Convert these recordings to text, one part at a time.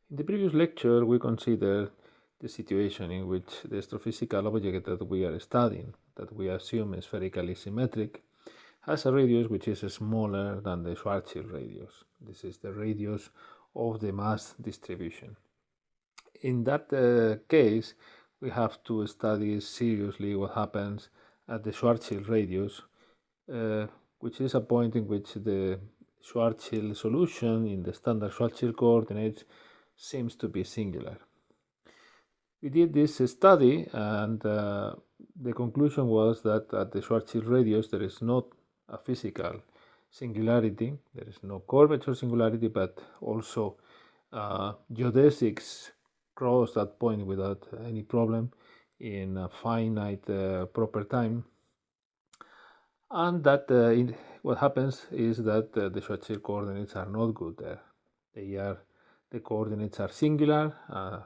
In the previous lecture, we considered the situation in which the astrophysical object that we are studying, that we assume is spherically symmetric, has a radius which is smaller than the Schwarzschild radius. This is the radius of the mass distribution. In that case, we have to study seriously what happens at the Schwarzschild radius, which is a point in which the Schwarzschild solution in the standard Schwarzschild coordinates seems to be singular. We did this study, and the conclusion was that at the Schwarzschild radius there is not a physical singularity, there is no curvature singularity, but also geodesics cross that point without any problem in a finite proper time. And that what happens is that the Schwarzschild coordinates are not good there. The coordinates are singular,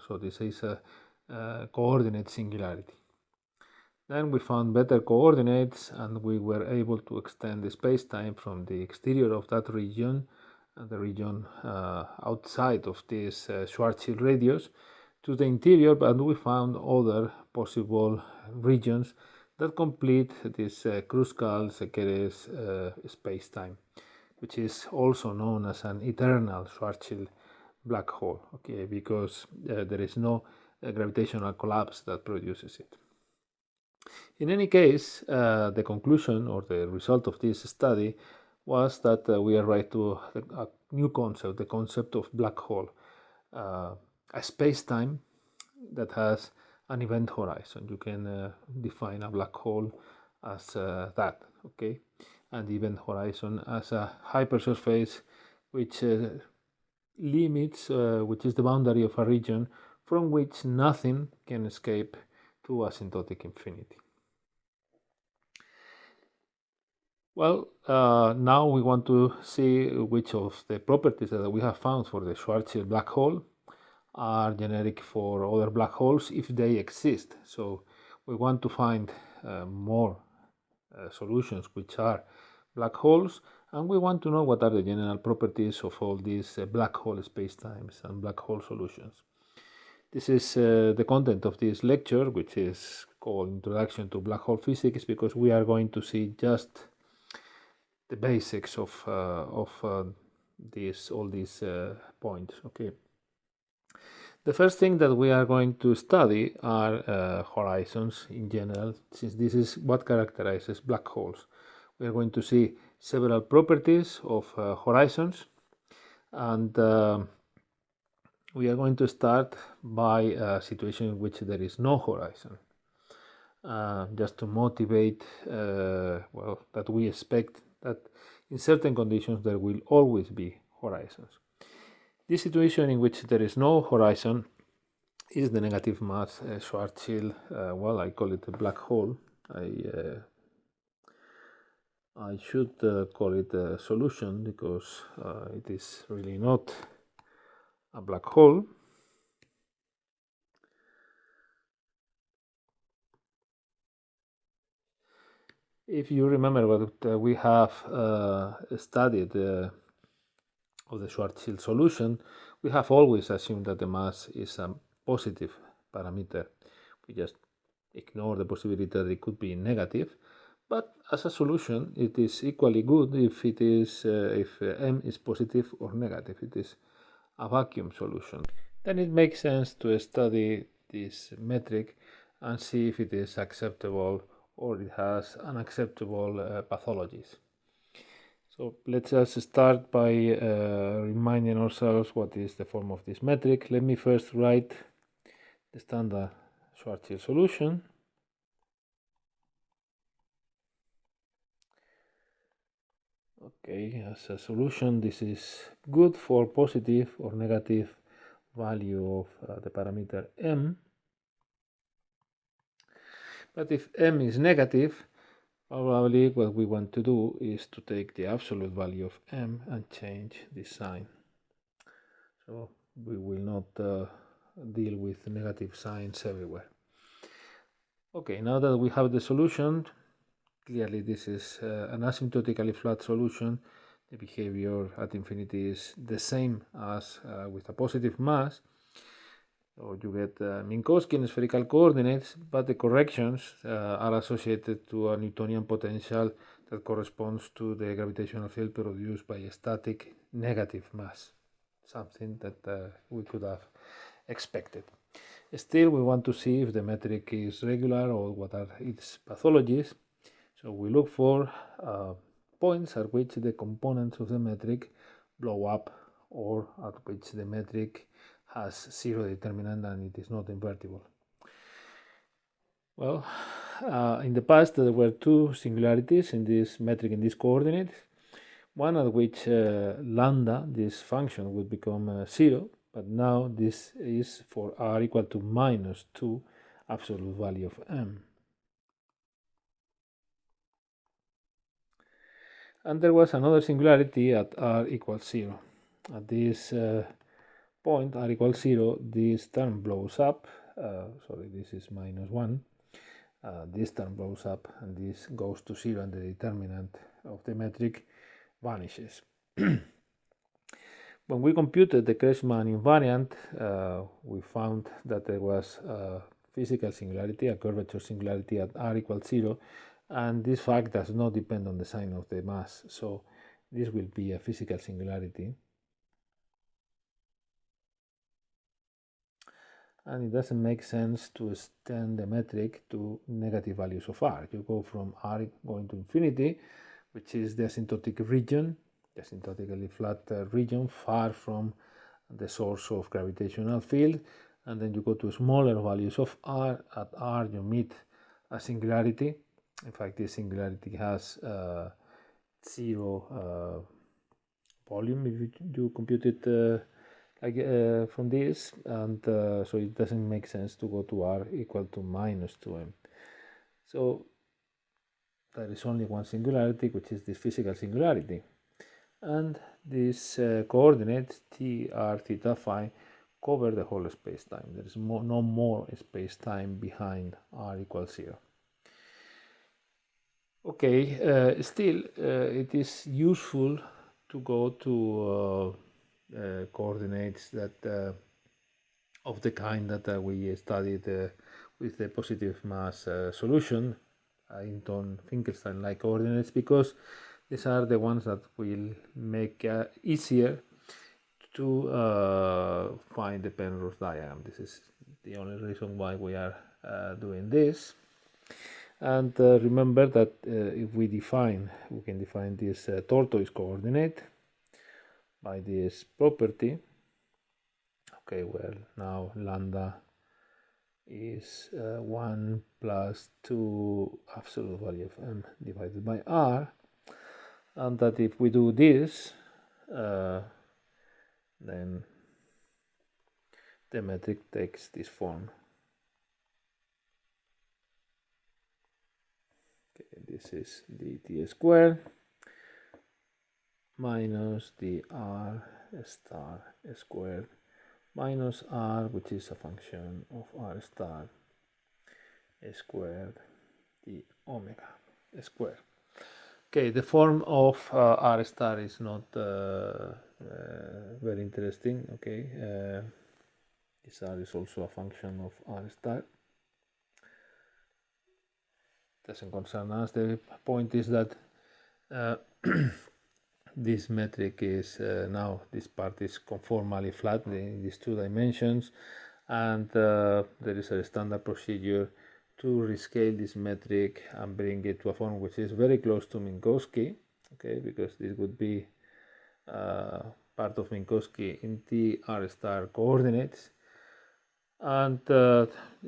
so this is a coordinate singularity. Then we found better coordinates, and we were able to extend the space-time from the exterior of that region, the region outside of this Schwarzschild radius, to the interior, but we found other possible regions that complete this Kruskal-Sekeres space-time, which is also known as an eternal Schwarzschild black hole, okay, because there is no gravitational collapse that produces it. In any case, the conclusion or the result of this study was that we arrived to a new concept, the concept of black hole, a space-time that has an event horizon. You can define a black hole as that, okay, and the event horizon as a hypersurface which limits, which is the boundary of a region from which nothing can escape to asymptotic infinity. Well, now we want to see which of the properties that we have found for the Schwarzschild black hole are generic for other black holes if they exist. So we want to find more solutions which are black holes, and we want to know what are the general properties of all these black hole spacetimes and black hole solutions. This is the content of this lecture, which is called Introduction to Black Hole Physics, because we are going to see just the basics of all these points. Okay. The first thing that we are going to study are horizons in general, since this is what characterizes black holes. We are going to see several properties of horizons, and we are going to start by a situation in which there is no horizon, just to motivate, that we expect that in certain conditions there will always be horizons. This situation in which there is no horizon is the negative mass Schwarzschild. I call it a black hole. I should call it a solution because it is really not a black hole. If you remember what we have studied of the Schwarzschild solution, we have always assumed that the mass is a positive parameter. We just ignore the possibility that it could be negative, but as a solution it is equally good if it is if m is positive or negative. It is a vacuum solution. Then it makes sense to study this metric and see if it is acceptable or it has unacceptable pathologies. So let's just start by reminding ourselves what is the form of this metric. Let me first write the standard Schwarzschild solution. Okay, as a solution, this is good for positive or negative value of the parameter m. But if m is negative, probably what we want to do is to take the absolute value of m and change the sign. So we will not deal with negative signs everywhere. Okay, now that we have the solution, clearly this is an asymptotically flat solution. the behavior at infinity is the same as with a positive mass. So you get Minkowski in spherical coordinates, but the corrections are associated to a Newtonian potential that corresponds to the gravitational field produced by a static negative mass, something that we could have expected. Still, we want to see if the metric is regular or what are its pathologies. So we look for points at which the components of the metric blow up, or at which the metric has zero determinant and it is not invertible. Well, in the past there were two singularities in this metric in this coordinate. One at which lambda, this function, would become 0, but now this is for r equal to minus 2 absolute value of m. And there was another singularity at r equals 0. At this point, r equals 0, this term blows up. Sorry, this is minus 1. This term blows up and this goes to 0, and the determinant of the metric vanishes. When we computed the Kretschmann invariant, we found that there was a physical singularity, a curvature singularity at r equals 0, and this fact does not depend on the sign of the mass. So this will be a physical singularity. And it doesn't make sense to extend the metric to negative values of r. You go from r going to infinity, which is the asymptotic region, the asymptotically flat region far from the source of gravitational field, and then you go to smaller values of r. At r you meet a singularity. In fact, this singularity has 0 volume if you compute it from this, and so it doesn't make sense to go to r equal to minus 2m. So there is only one singularity, which is this physical singularity, and these coordinates t, r, theta, phi cover the whole space-time. There is no more space-time behind r equals 0. Okay, still it is useful to go to coordinates that of the kind that we studied with the positive mass solution, Einstein-Finkelstein-like coordinates, because these are the ones that will make easier to find the Penrose diagram. This is the only reason why we are doing this. And remember that if we can define this tortoise coordinate by this property. Okay, well, now lambda is 1 plus 2 absolute value of m divided by r, and that if we do this, then the metric takes this form. Okay, this is the t squared minus the r star squared minus r, which is a function of r star squared the omega squared. Okay, the form of r star is not very interesting. Okay, this r is also a function of r star. Doesn't concern us. The point is that this metric is now, this part is conformally flat in these two dimensions, and there is a standard procedure to rescale this metric and bring it to a form which is very close to Minkowski, okay, because this would be part of Minkowski in the r star coordinates, and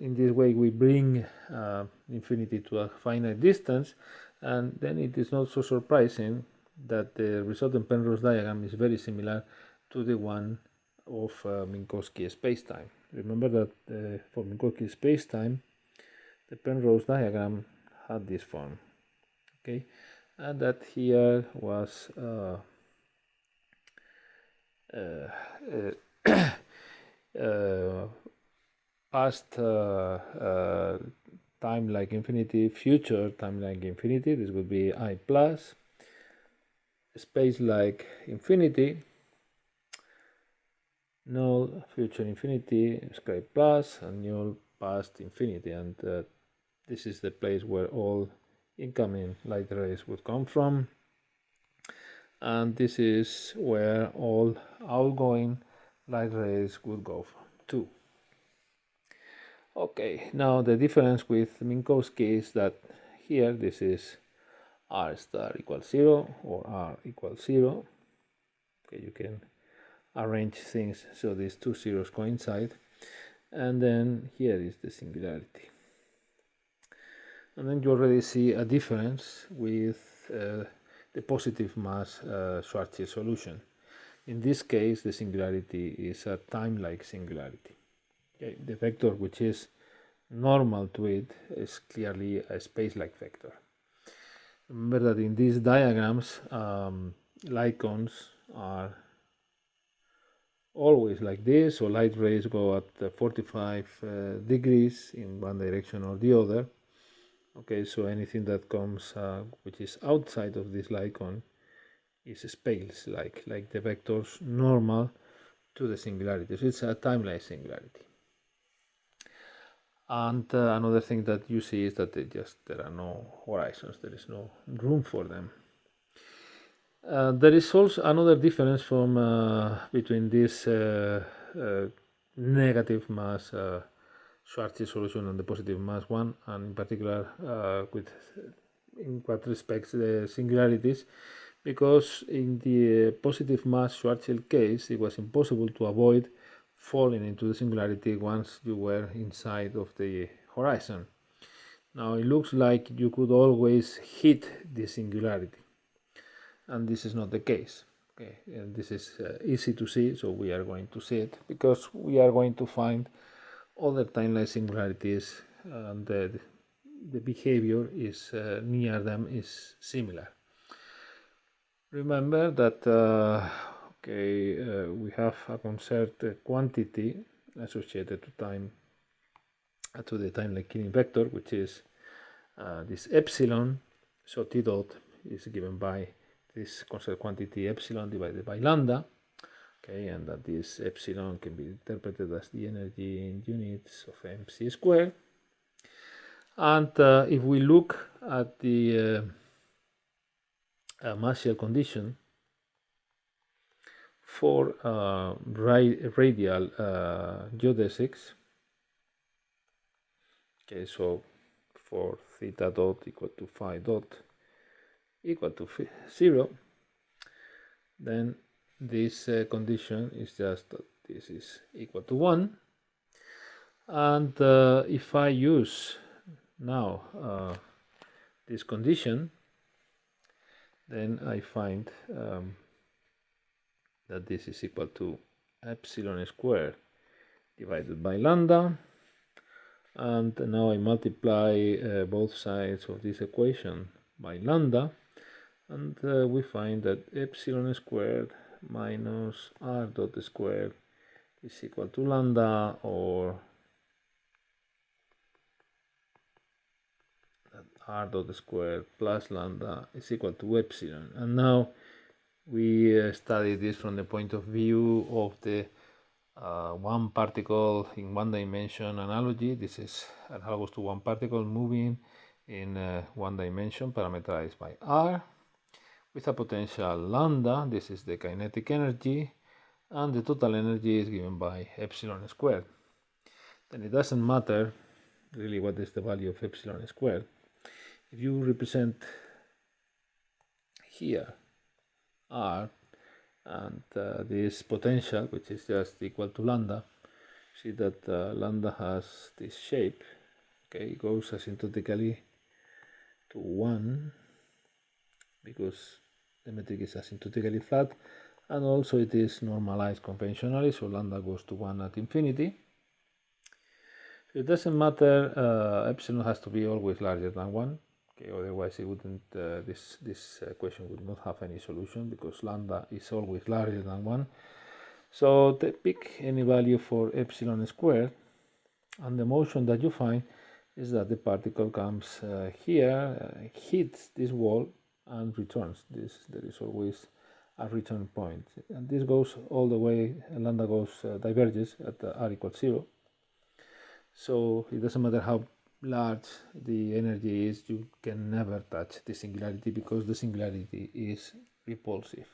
in this way we bring infinity to a finite distance, and then it is not so surprising that the resultant Penrose diagram is very similar to the one of Minkowski spacetime. Remember that for Minkowski spacetime, the Penrose diagram had this form, okay, and that here was past time like infinity, future time like infinity. This would be I plus. space like infinity, null future infinity, square plus, and null past infinity, and this is the place where all incoming light rays would come from, and this is where all outgoing light rays would go from too. Okay, now the difference with Minkowski is that here this is r star equals 0 or r equals 0. Okay, you can arrange things so these two zeros coincide, and then here is the singularity. And then you already see a difference with the positive mass Schwarzschild solution. In this case, the singularity is a time-like singularity. Okay, the vector which is normal to it is clearly a space-like vector. Remember that in these diagrams, light cones are always like this, so light rays go at 45 degrees in one direction or the other. Okay, so anything that comes which is outside of this light cone is space, like the vectors normal to the singularity. So it's a timeless singularity. And another thing that you see is that there are no horizons, there is no room for them. There is also another difference from between this negative mass Schwarzschild solution and the positive mass one, and in particular in what respects the singularities, because in the positive mass Schwarzschild case it was impossible to avoid falling into the singularity once you were inside of the horizon. Now it looks like you could always hit the singularity, and this is not the case. Okay, and this is easy to see, so we are going to see it because we are going to find other timeless singularities, and the behavior is near them is similar. Remember that we have a conserved quantity associated to time, to the time-like Killing vector, which is this epsilon. So T dot is given by this conserved quantity epsilon divided by lambda. Okay, and that this epsilon can be interpreted as the energy in units of mc squared. And if we look at the mass shell condition for radial geodesics, okay, so for theta dot equal to phi dot equal to 0, then this condition is just that this is equal to 1. And if I use now this condition, then I find that this is equal to epsilon squared divided by lambda, and now I multiply both sides of this equation by lambda, and we find that epsilon squared minus r dot squared is equal to lambda, or r dot squared plus lambda is equal to epsilon. And now we study this from the point of view of the one particle in one dimension analogy. This is analogous to one particle moving in one dimension parameterized by r with a potential lambda. This is the kinetic energy, and the total energy is given by epsilon squared. Then it doesn't matter really what is the value of epsilon squared. If you represent here r and this potential, which is just equal to lambda, see that lambda has this shape. Okay, it goes asymptotically to 1 because the metric is asymptotically flat, and also it is normalized conventionally, so lambda goes to 1 at infinity. So it doesn't matter, epsilon has to be always larger than 1. Okay, otherwise it wouldn't, this equation would not have any solution, because lambda is always larger than 1. So pick any value for epsilon squared, and the motion that you find is that the particle comes here, hits this wall, and returns. There is always a return point, and this goes all the way. Lambda diverges at r equals 0. So it doesn't matter how large the energy is, you can never touch the singularity because the singularity is repulsive.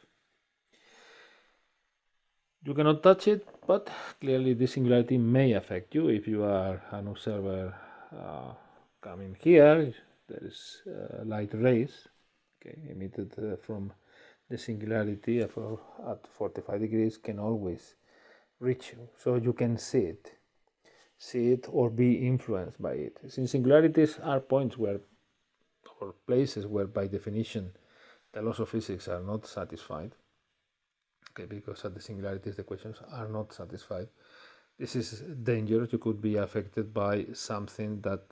You cannot touch it, but clearly the singularity may affect you. If you are an observer coming here, there is light rays, emitted from the singularity at 45 degrees can always reach you, so you can see it or be influenced by it. Since singularities are points where, or places where by definition the laws of physics are not satisfied, because at the singularities the equations are not satisfied, this is dangerous. You could be affected by something that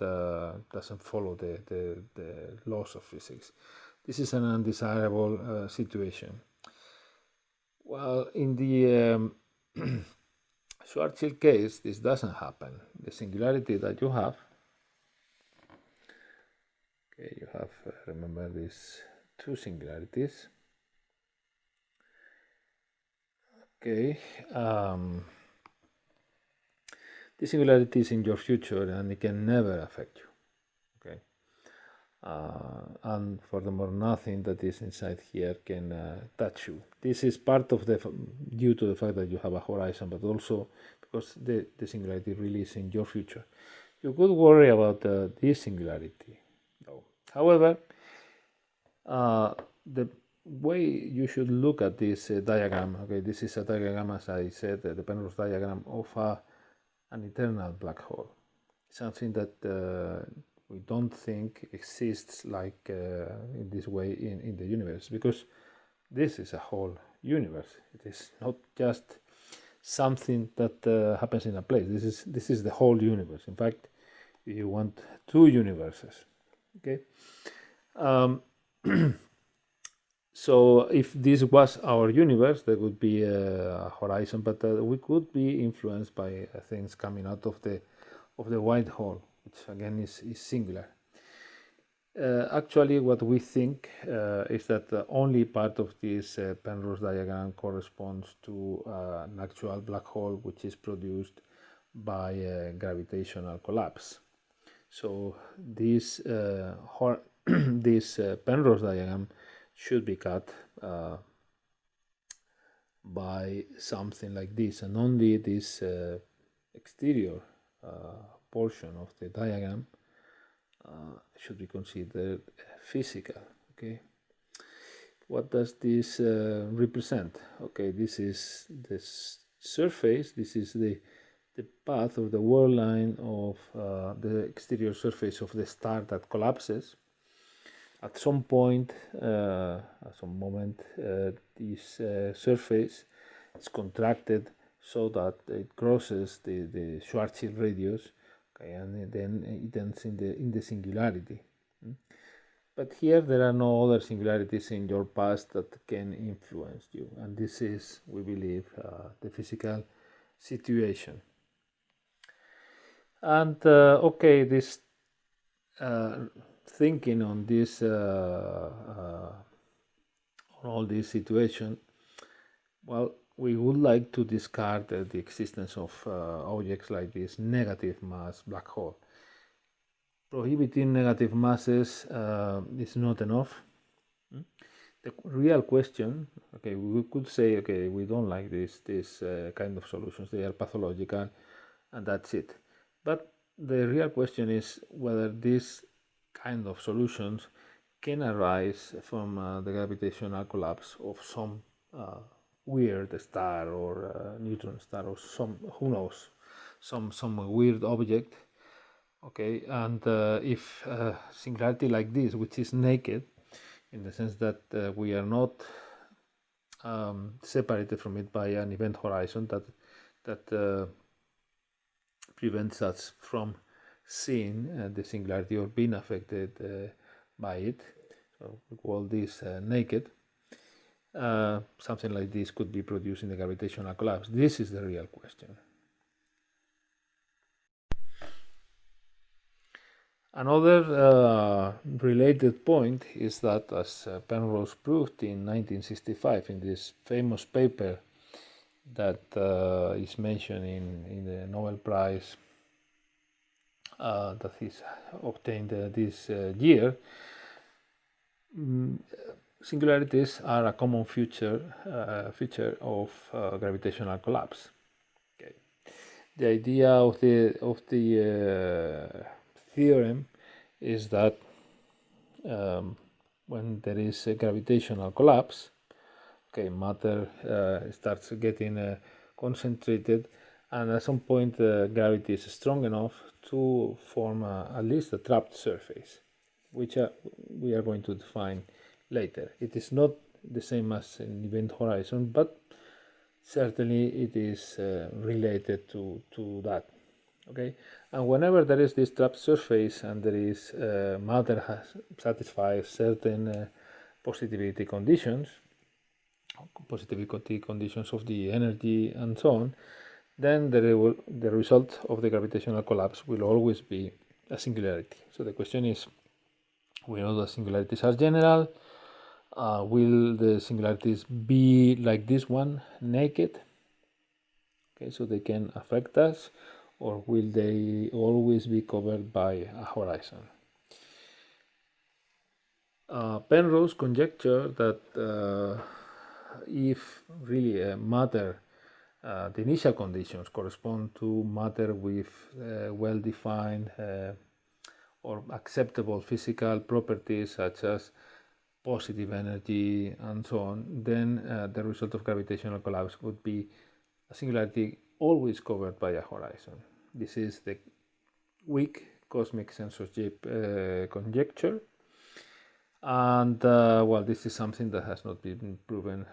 doesn't follow the laws of physics. This is an undesirable situation. Well, in the Schwarzschild case, this doesn't happen. The singularity that you have, you have, remember these two singularities. The singularity is in your future and it can never affect you. And furthermore, nothing that is inside here can touch you. This is part of due to the fact that you have a horizon, but also because the singularity really is in your future. You could worry about this singularity, though. However, the way you should look at this diagram, this is a diagram, as I said, the Penrose diagram of an eternal black hole, something that we don't think exists like in this way in the universe, because this is a whole universe. It is not just something that happens in a place. This is the whole universe. In fact, you want two universes. So if this was our universe, there would be a horizon, but we could be influenced by things coming out of the white hole, which again is singular. Actually, what we think is that only part of this Penrose diagram corresponds to an actual black hole, which is produced by gravitational collapse. So this this Penrose diagram should be cut by something like this, and only this exterior portion of the diagram should be considered physical. What does this represent? This is the surface. This is the path or the whirl line of the exterior surface of the star that collapses. At some point, at some moment, this surface is contracted so that it crosses the Schwarzschild radius, and then it ends in the singularity. But here there are no other singularities in your past that can influence you, and this is, we believe, the physical situation. And this thinking on this on all this situation, well, we would like to discard the existence of objects like this negative mass black hole. Prohibiting negative masses is not enough. The real question, we could say, we don't like this kind of solutions, they are pathological, and that's it. But the real question is whether these kind of solutions can arise from the gravitational collapse of some weird star or neutron star or some, who knows, some weird object. And if singularity like this, which is naked in the sense that we are not separated from it by an event horizon that prevents us from seeing the singularity or being affected by it, so we call this naked. Something like this could be produced in the gravitational collapse. This is the real question. Another related point is that, as Penrose proved in 1965 in this famous paper that is mentioned in the Nobel Prize that is obtained this year, singularities are a common feature of gravitational collapse. Okay. The idea of the theorem is that when there is a gravitational collapse, okay, matter starts getting concentrated, and at some point gravity is strong enough to form at least a trapped surface, which we are going to define later. It is not the same as an event horizon, but certainly it is related to that. Okay, and whenever there is this trapped surface and there is matter has satisfies certain positivity conditions of the energy and so on, then the result of the gravitational collapse will always be a singularity. So the question is, we know that singularities are general. Will the singularities be like this one, naked? Okay, so they can affect us, or will they always be covered by a horizon? Penrose conjecture that if really matter, the initial conditions correspond to matter with well-defined or acceptable physical properties such as positive energy and so on, then the result of gravitational collapse would be a singularity always covered by a horizon. This is the weak cosmic censorship conjecture. And well, this is something that has not been proven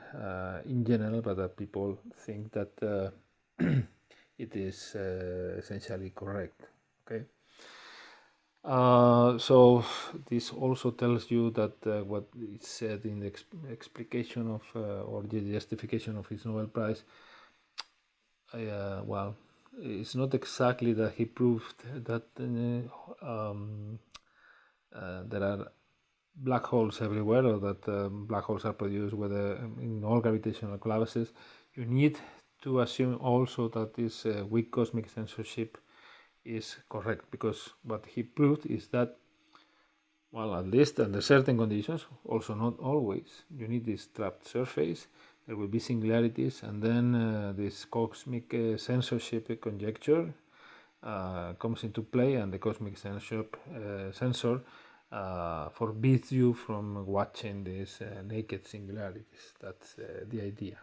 in general, but that people think that it is essentially correct. Okay. So this also tells you that what is said in the explication of or the justification of his Nobel Prize, well, it's not exactly that he proved that there are black holes everywhere, or that black holes are produced whether in all gravitational collapses. You need to assume also that this weak cosmic censorship is correct, because what he proved is that, well, at least under certain conditions, also not always, you need this trapped surface, there will be singularities, and then this cosmic censorship conjecture comes into play, and the cosmic censor forbids you from watching these naked singularities. That's the idea,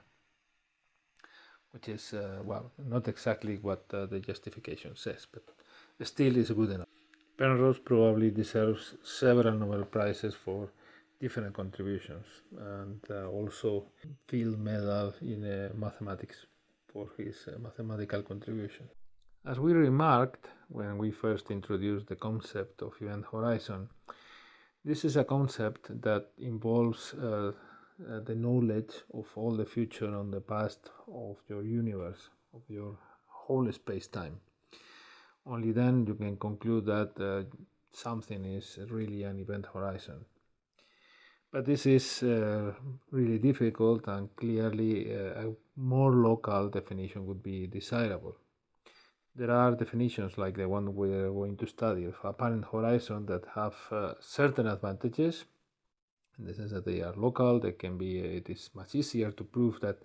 which is, well, not exactly what the justification says, but still is good enough. Penrose probably deserves several Nobel Prizes for different contributions, and also field medal in mathematics for his mathematical contribution. As we remarked when we first introduced the concept of event horizon, this is a concept that involves the knowledge of all the future and the past of your universe, of your whole space-time. Only then you can conclude that something is really an event horizon. But this is really difficult, and clearly a more local definition would be desirable. There are definitions like the one we're going to study of apparent horizon that have certain advantages, in the sense that they are local. They can be. It is much easier to prove that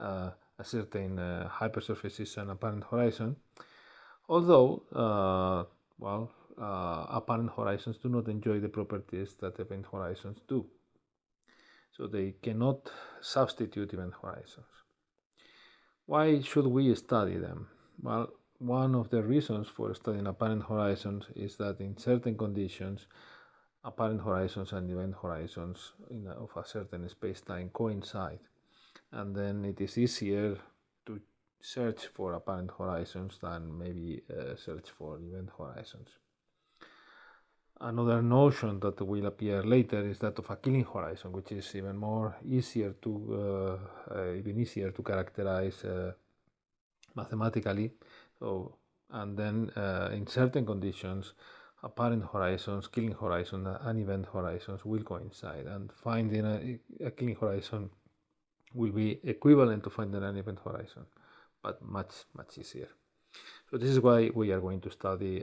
a certain hypersurface is an apparent horizon. Although, apparent horizons do not enjoy the properties that event horizons do. So they cannot substitute event horizons. Why should we study them? Well, one of the reasons for studying apparent horizons is that in certain conditions, apparent horizons and event horizons of a certain space-time coincide. And then it is easier to search for apparent horizons than maybe search for event horizons. Another notion that will appear later is that of a killing horizon, which is even easier to characterize mathematically. So, and then in certain conditions, apparent horizons, killing horizon, and event horizons will coincide, and finding a killing horizon will be equivalent to finding an event horizon, but much easier. So this is why we are going to study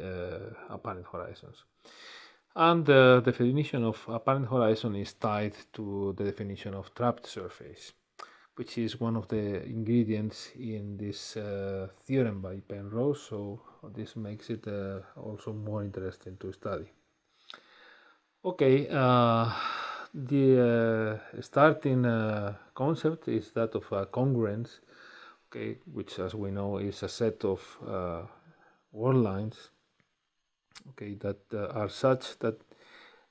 apparent horizons. And the definition of apparent horizon is tied to the definition of trapped surface, which is one of the ingredients in this theorem by Penrose. So this makes it also more interesting to study. Okay, the starting concept is that of congruence, okay, which, as we know, is a set of world lines, okay, that are such that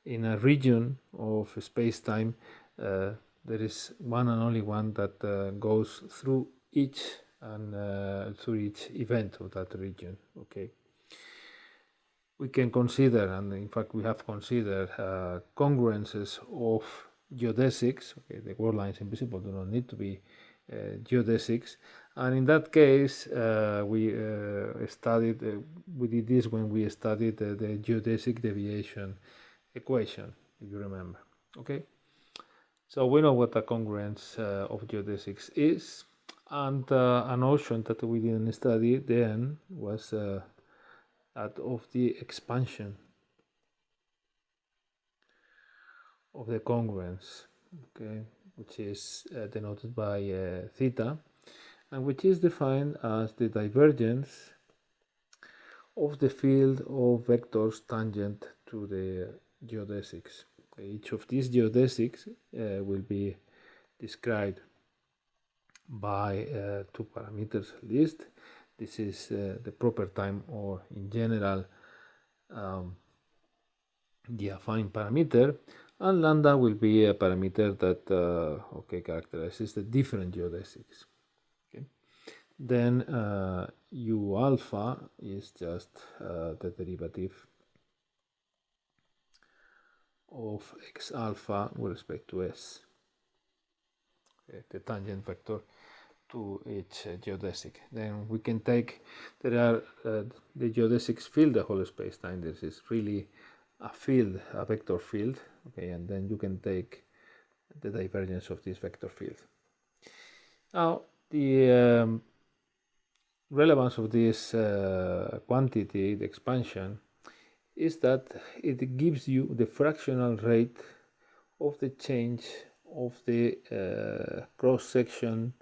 in a region of space-time there is one and only one that goes through each event of that region. Okay, we can consider, and in fact we have considered, congruences of geodesics. Okay, the world lines in principle do not need to be geodesics, and in that case we did this when we studied the geodesic deviation equation, if you remember. Okay, so we know what a congruence of geodesics is, and a notion that we didn't study then was that of the expansion of the congruence, okay, which is denoted by theta, and which is defined as the divergence of the field of vectors tangent to the geodesics. Okay, each of these geodesics will be described by two parameters at least. This is the proper time, or in general the affine parameter, and lambda will be a parameter that characterizes the different geodesics. Okay. Then u alpha is just the derivative of x alpha with respect to s, okay, the tangent vector to each geodesic. Then we can take, there are the geodesics fill the whole space-time. This is really a field, a vector field, okay, and then you can take the divergence of this vector field. Now, the relevance of this quantity, the expansion, is that it gives you the fractional rate of the change of the cross-section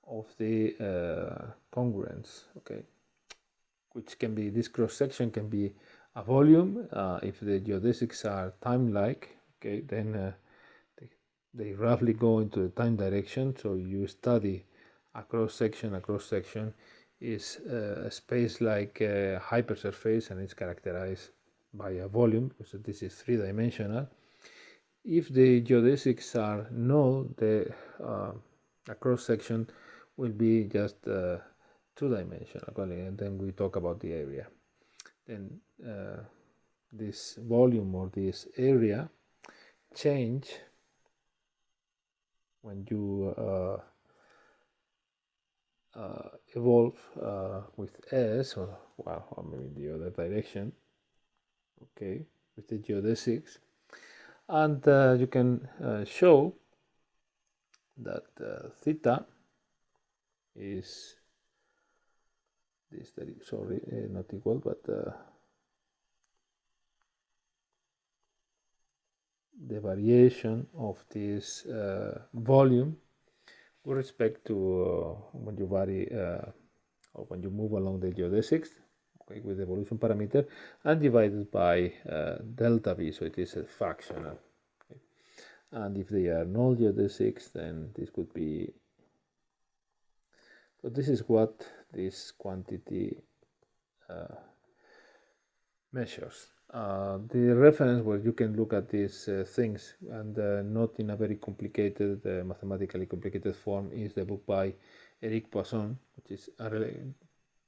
of the congruence, okay, which can be, this cross-section can be a volume if the geodesics are time-like, okay, then they roughly go into the time direction. So you study a cross-section. A cross-section is a space-like hypersurface, and it's characterized by a volume, because this is three-dimensional. If the geodesics are null, the a cross-section will be just two-dimensional, and then we talk about the area. Then this volume, or this area, change when you evolve with s, or maybe in the other direction, okay, with the geodesics. And you can show that theta is this, not equal, but the variation of this volume with respect to when you vary or when you move along the geodesics, okay, with the evolution parameter, and divided by delta v, so it is a fractional. Okay. And if they are null geodesics, then this could be, so this is what this quantity measures. The reference where you can look at these things, and not in a very complicated, mathematically complicated form, is the book by Eric Poisson, which is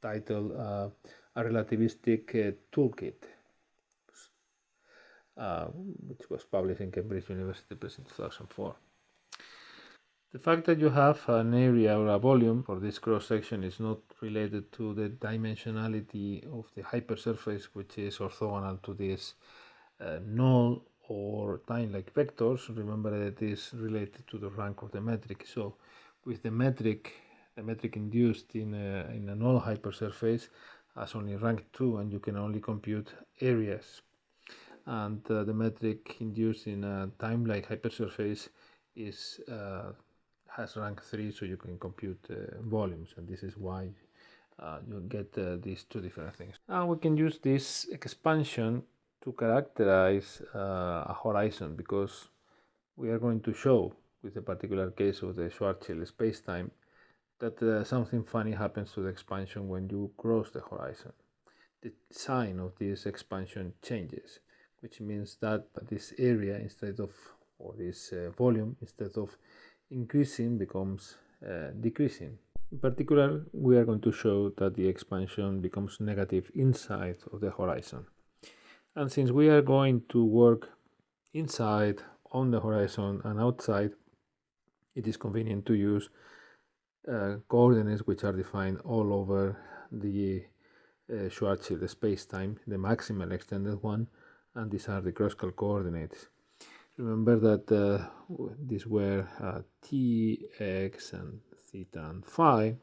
titled A Relativistic Toolkit, which was published in Cambridge University Press in 2004. The fact that you have an area or a volume for this cross section is not related to the dimensionality of the hypersurface, which is orthogonal to this null or time-like vectors. Remember that it is related to the rank of the metric. So with the metric induced in a null hypersurface has only rank 2, and you can only compute areas. And the metric induced in a time-like hypersurface is has rank 3, so you can compute volumes, and this is why you get these two different things. And we can use this expansion to characterize a horizon, because we are going to show, with the particular case of the Schwarzschild spacetime, that something funny happens to the expansion when you cross the horizon. The sign of this expansion changes, which means that this area, instead of, or this volume, instead of increasing, becomes decreasing. In particular, we are going to show that the expansion becomes negative inside of the horizon. And since we are going to work inside, on the horizon, and outside, it is convenient to use coordinates which are defined all over the Schwarzschild spacetime, the maximal extended one, and these are the Kruskal coordinates. Remember that these were t, x, and theta, and phi,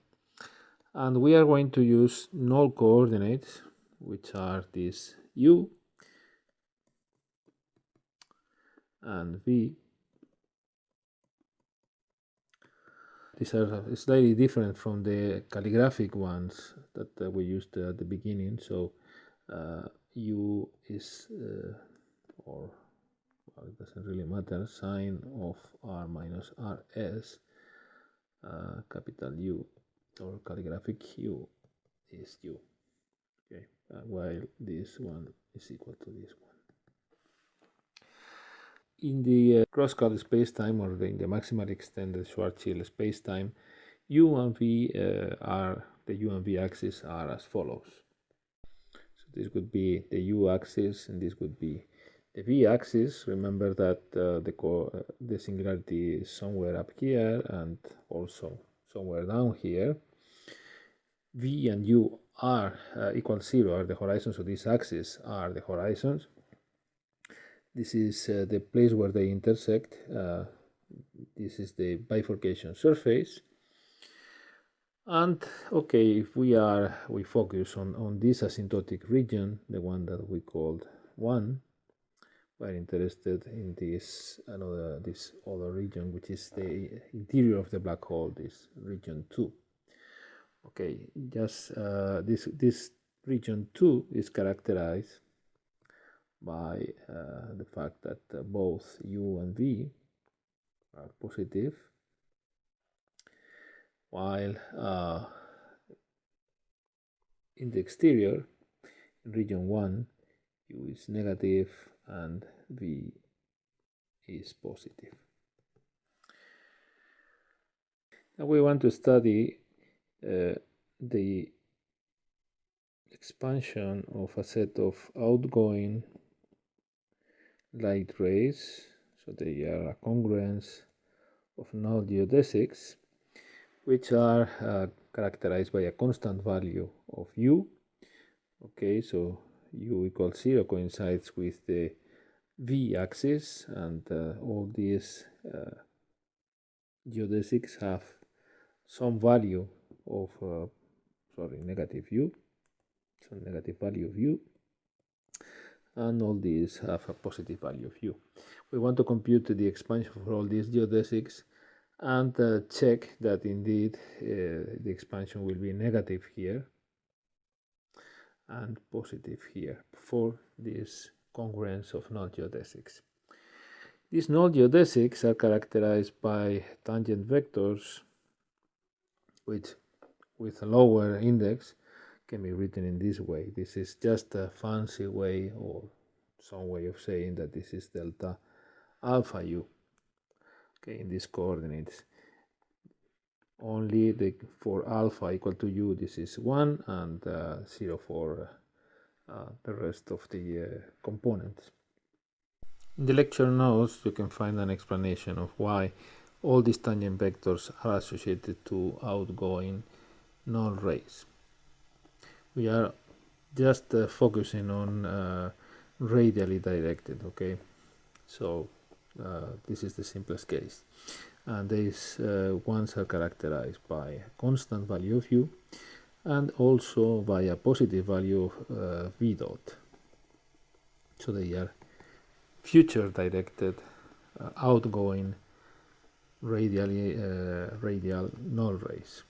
and we are going to use null coordinates, which are these u and v. These are slightly different from the calligraphic ones that we used at the beginning. So u is, or well, it doesn't really matter, sine of r minus rs, capital U, or calligraphic u is u. Okay, while this one is equal to this one. In the Kruskal spacetime, or in the maximally extended Schwarzschild spacetime, u and v are, the u and v axis are as follows. So this would be the u axis, and this would be the v axis. Remember that the singularity is somewhere up here and also somewhere down here. V and u are equal 0, are the horizons, so these axes are the horizons. This is the place where they intersect. This is the bifurcation surface. And okay, if we focus on this asymptotic region, the one that we called 1, we're interested in this other region, which is the interior of the black hole, this region 2. Okay, just this region 2 is characterized by the fact that both u and v are positive, while in the exterior, in region 1, u is negative and v is positive. Now we want to study the expansion of a set of outgoing light rays. So they are a congruence of null geodesics, which are characterized by a constant value of u. Okay, so u equals 0 coincides with the v axis, and all these geodesics have some value of negative u, some negative value of u, and all these have a positive value of u. We want to compute the expansion for all these geodesics and check that indeed the expansion will be negative here and positive here for this congruence of null geodesics. These null geodesics are characterized by tangent vectors, which with a lower index can be written in this way. This is just a fancy way, or some way of saying that this is delta alpha u. Okay, in these coordinates, only for alpha equal to u, this is 1, and 0 for the rest of the components. In the lecture notes, you can find an explanation of why all these tangent vectors are associated to outgoing null rays. We are just focusing on radially directed, okay? So this is the simplest case. And these ones are characterized by a constant value of u and also by a positive value of v dot. So they are future directed outgoing radial null rays.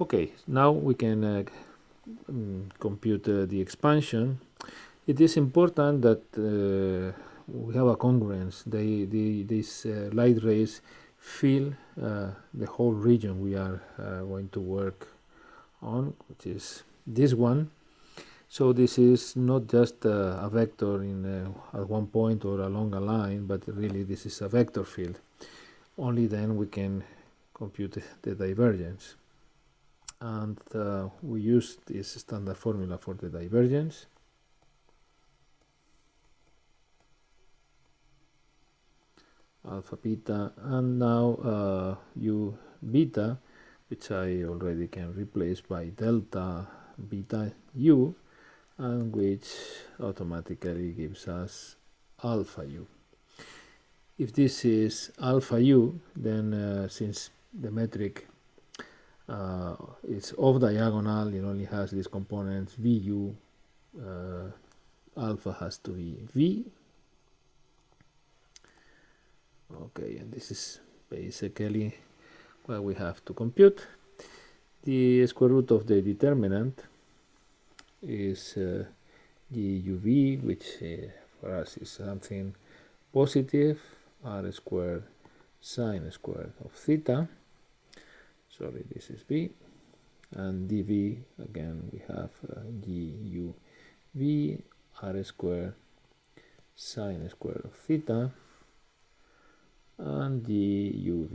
Okay, now we can compute the expansion. It is important that we have a congruence. These light rays fill the whole region we are going to work on, which is this one. So this is not just a vector at one point or along a line, but really this is a vector field. Only then we can compute the divergence. And we use this standard formula for the divergence. Alpha beta, and now u beta, which I already can replace by delta beta u, and which automatically gives us alpha u. If this is alpha u, then since the metric is off diagonal, it only has these components vu, alpha has to be v. Okay, and this is basically what we have to compute. The square root of the determinant is guv, which for us is something positive, r squared sine squared of theta. Sorry, this is v. And dv, again, we have guv, r squared sine squared of theta. And uv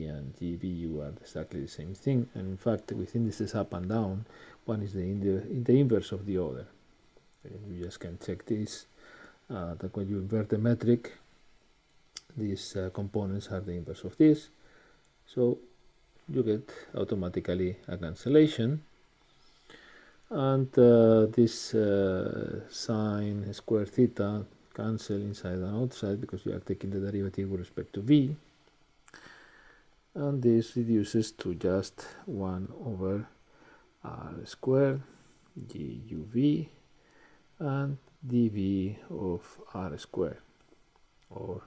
and gvu are exactly the same thing, and in fact within this is up and down, one is the inverse of the other. You just can check this, that when you invert the metric, these components are the inverse of this, so you get automatically a cancellation, and this sine square theta cancel inside and outside because you are taking the derivative with respect to v, and this reduces to just 1 over r squared guv and dv of r squared, or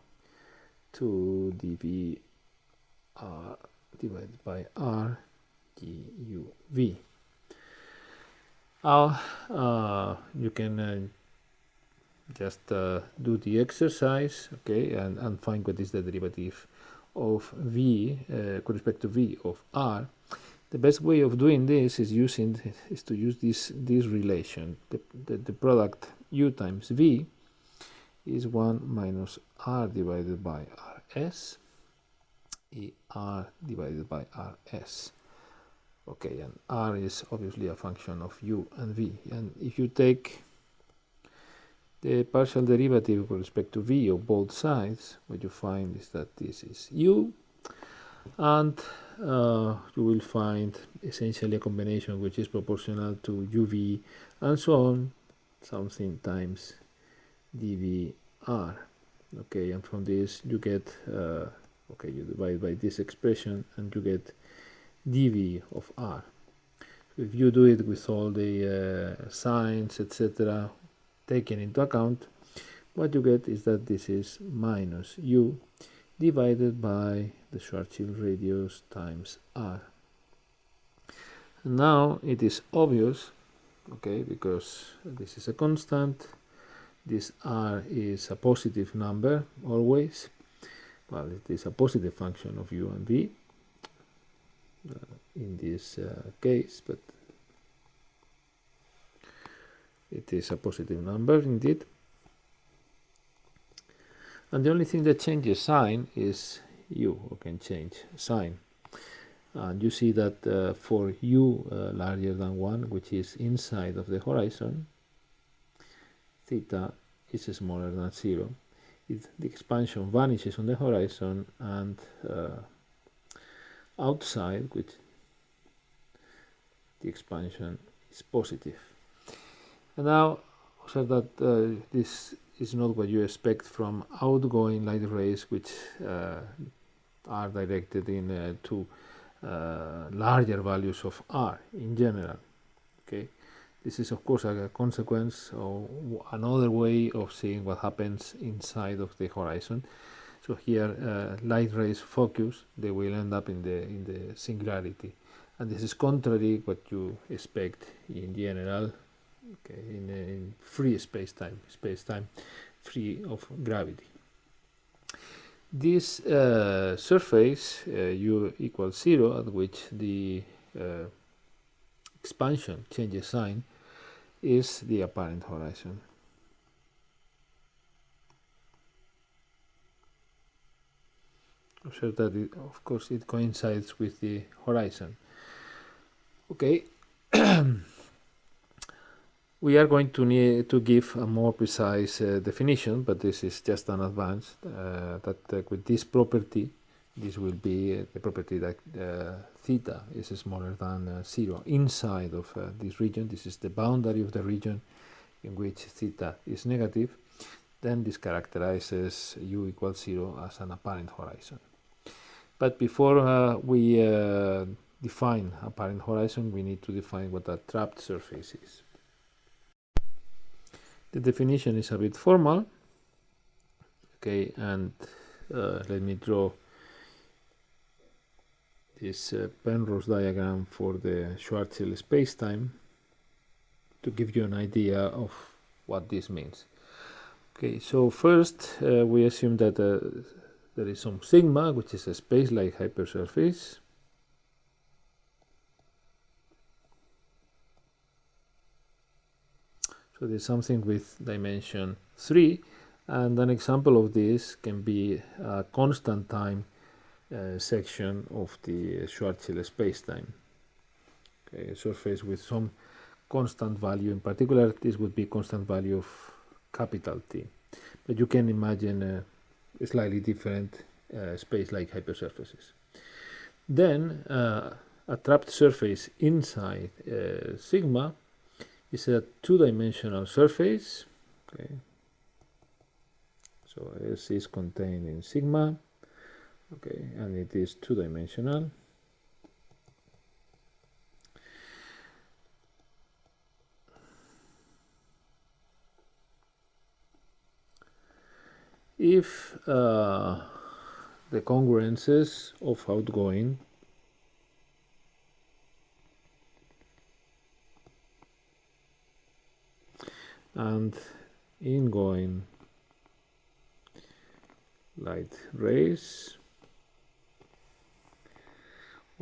2 dv r divided by r guv. You can just do the exercise, okay, and find what is the derivative of v with respect to v of r. The best way of doing this is to use this relation. The product u times v is 1 minus r divided by rs, r divided by rs. Okay, and r is obviously a function of u and v, and if you take the partial derivative with respect to v of both sides, what you find is that this is u, and you will find essentially a combination which is proportional to uv and so on, something times dvr. Okay, and from this you get, okay, you divide by this expression and you get dv of r. If you do it with all the signs, etc., taken into account, what you get is that this is minus u divided by the Schwarzschild radius times r. Now it is obvious, okay, because this is a constant, this r is a positive number always. Well, it is a positive function of u and v in this case, but it is a positive number indeed. And the only thing that changes sign is u, or can change sign. And you see that for u larger than 1, which is inside of the horizon, theta is smaller than 0. the expansion vanishes on the horizon, and outside, which the expansion is positive. And now observe that this is not what you expect from outgoing light rays, which are directed in to larger values of r in general. Okay, this is of course a consequence or another way of seeing what happens inside of the horizon. So here light rays focus, they will end up in the singularity, and this is contrary what you expect in general, okay, in free space-time free of gravity. This surface u equals 0, at which the expansion changes sign, is the apparent horizon. Observe that of course it coincides with the horizon. Okay. We are going to need to give a more precise definition, but this is just an advance that with this property, this will be the property that theta is smaller than 0 inside of this region. This is the boundary of the region in which theta is negative. Then this characterizes u equals 0 as an apparent horizon. But before we define apparent horizon, we need to define what a trapped surface is. The definition is a bit formal, okay, and let me draw this Penrose diagram for the Schwarzschild spacetime to give you an idea of what this means. Okay, so first we assume that there is some sigma, which is a space-like hypersurface. So there's something with dimension 3, and an example of this can be a constant time section of the Schwarzschild spacetime. Okay, a surface with some constant value. In particular, this would be constant value of capital T. But you can imagine slightly different space-like hypersurfaces. Then a trapped surface inside sigma is a two-dimensional surface. Okay. So S is contained in sigma, okay, and it is two-dimensional. If the congruences of outgoing and ingoing light rays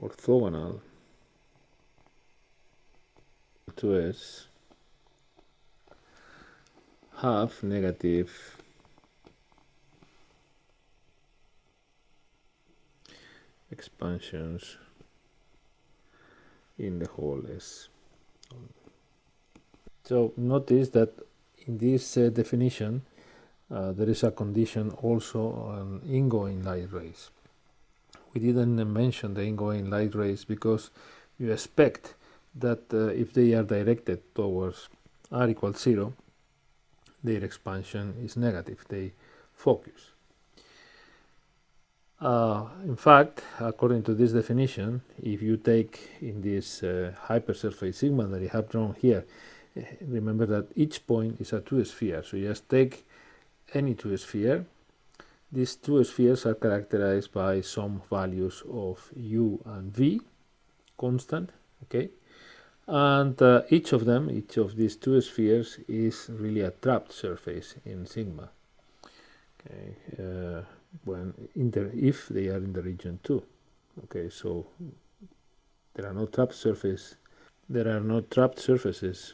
orthogonal to S have negative expansions in the whole S. So notice that in this definition there is a condition also on ingoing light rays. We didn't mention the ingoing light rays because you expect that if they are directed towards r equals 0, their expansion is negative, they focus. In fact, according to this definition, if you take in this hypersurface sigma that I have drawn here, remember that each point is a two-sphere, so you just take any two-sphere. These two spheres are characterized by some values of u and v, constant, okay? And each of these two spheres is really a trapped surface in sigma, okay? If they are in the region 2, okay? So there are no trapped surfaces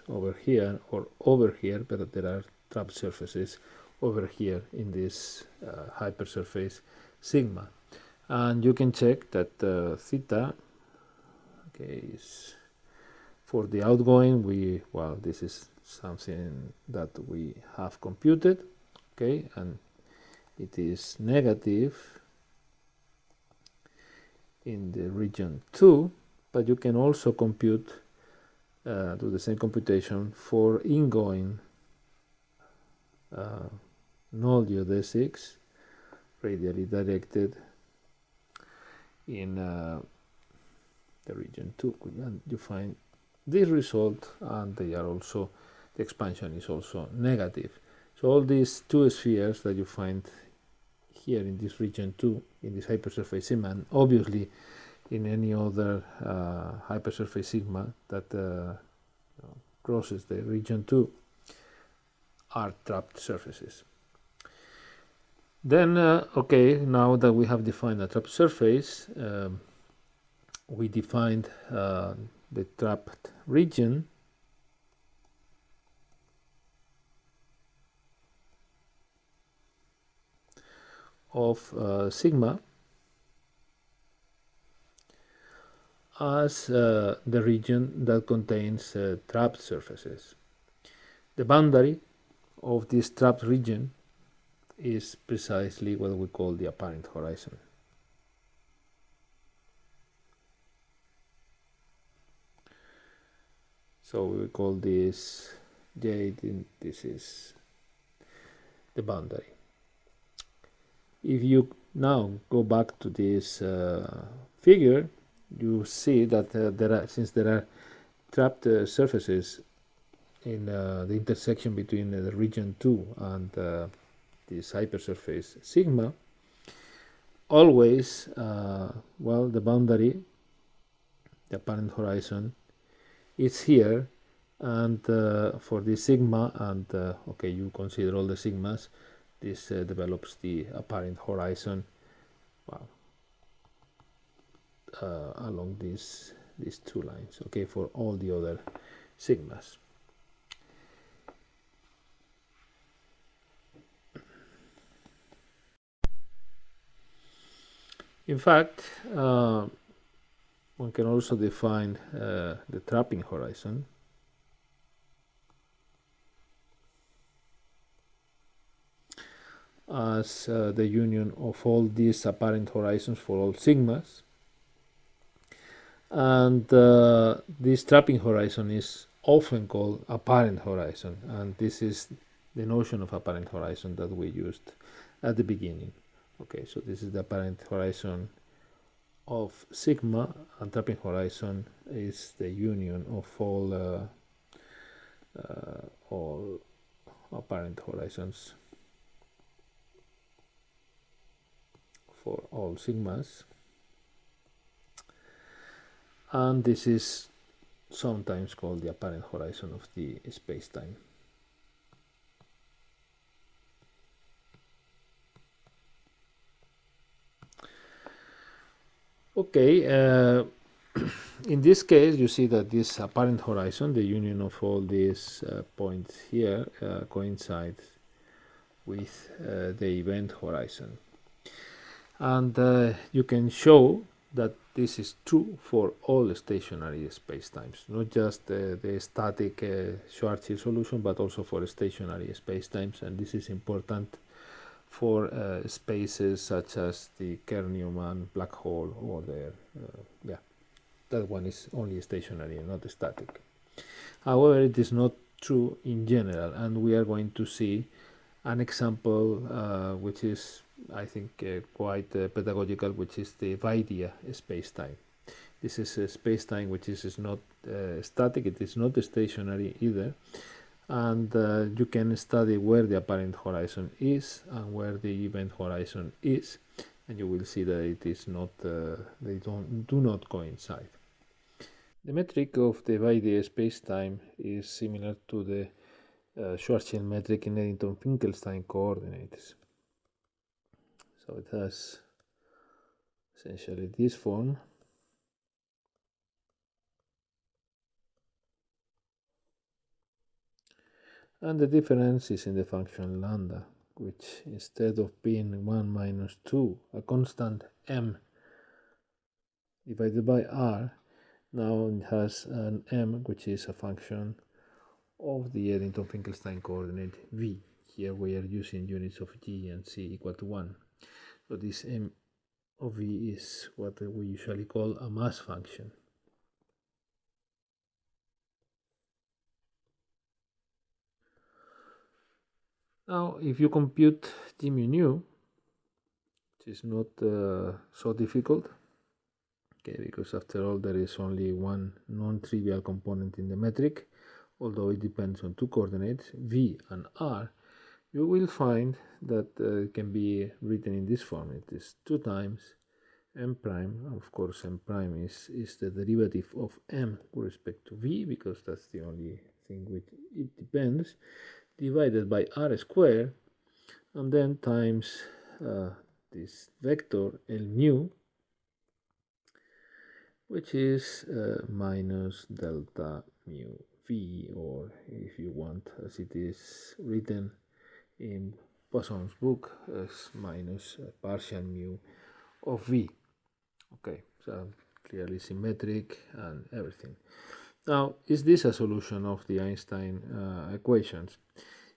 over here or over here, but there are trapped surfaces over here in this hypersurface sigma, and you can check that theta, okay, is for the outgoing. This is something that we have computed, okay, and it is negative in the region 2, but you can also compute, do the same computation for ingoing null geodesics radially directed in the region 2, and you find this result, and they are also, the expansion is also negative. So all these two spheres that you find here in this region 2, in this hypersurface sigma, and obviously in any other hypersurface sigma that crosses the region 2, are trapped surfaces. Then, okay, now that we have defined a trapped surface, we defined the trapped region of sigma as the region that contains trapped surfaces. The boundary of this trapped region is precisely what we call the apparent horizon. So we call this J, this is the boundary. If you now go back to this figure, you see that since there are trapped surfaces in the intersection between the region 2 and this hypersurface sigma, always, well, the boundary, the apparent horizon, is here, and for the sigma, and okay, you consider all the sigmas, this develops the apparent horizon, well, along these two lines, okay, for all the other sigmas. In fact, one can also define the trapping horizon as the union of all these apparent horizons for all sigmas, and this trapping horizon is often called apparent horizon, and this is the notion of apparent horizon that we used at the beginning. Okay, so this is the apparent horizon of sigma, and trapping horizon is the union of all apparent horizons for all sigmas, and this is sometimes called the apparent horizon of the spacetime. Okay, in this case, you see that this apparent horizon, the union of all these points here, coincides with the event horizon. And you can show that this is true for all stationary spacetimes, not just the static Schwarzschild solution, but also for stationary spacetimes. And this is important for spaces such as the Kernion black hole, or that one is only stationary and not static. However, it is not true in general, and we are going to see an example which is, I think, quite pedagogical, which is the Vaidia spacetime. This is a spacetime which is not static, it is not stationary either, and you can study where the apparent horizon is and where the event horizon is, and you will see that it is not, they do not coincide. The metric of the Vaidia spacetime is similar to the Schwarzschild metric in Eddington-Finkelstein coordinates. So it has essentially this form. And the difference is in the function lambda, which instead of being 1 minus 2, a constant m divided by r, now it has an m which is a function of the Eddington-Finkelstein coordinate v here we are using units of g and c equal to 1. So this m of v is what we usually call a mass function. Now, if you compute g mu nu, which is not so difficult, okay, because after all there is only one non-trivial component in the metric, although it depends on two coordinates, v and r, you will find that it can be written in this form. It is 2 times m prime. Of course, m prime is the derivative of m with respect to v, because that's the only thing which it depends, divided by r squared, and then times this vector L mu, which is minus delta mu v, or if you want, as it is written in Poisson's book, as minus partial mu of v. Okay, so clearly symmetric and everything. Now, is this a solution of the Einstein equations?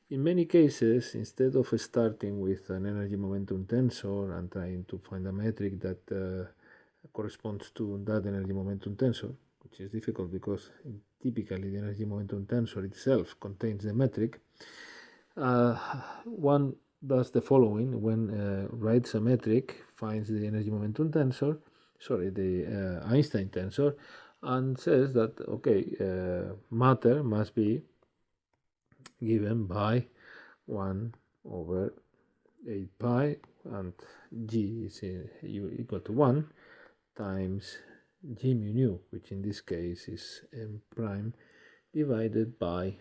In many cases, instead of starting with an energy momentum tensor and trying to find a metric that corresponds to that energy momentum tensor, which is difficult because typically the energy momentum tensor itself contains the metric, one does the following. When writes a metric, finds the energy momentum tensor, the Einstein tensor, and says that, okay, matter must be given by 1 over 8 pi, and g is equal to 1 times g mu nu, which in this case is m prime, divided by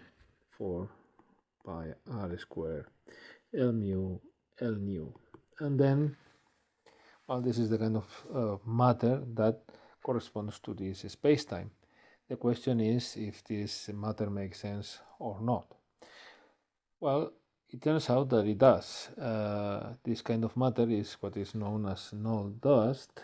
4 pi r squared L mu L nu. And then, well, this is the kind of matter that corresponds to this space-time. The question is if this matter makes sense or not. Well, it turns out that it does. This kind of matter is what is known as null dust.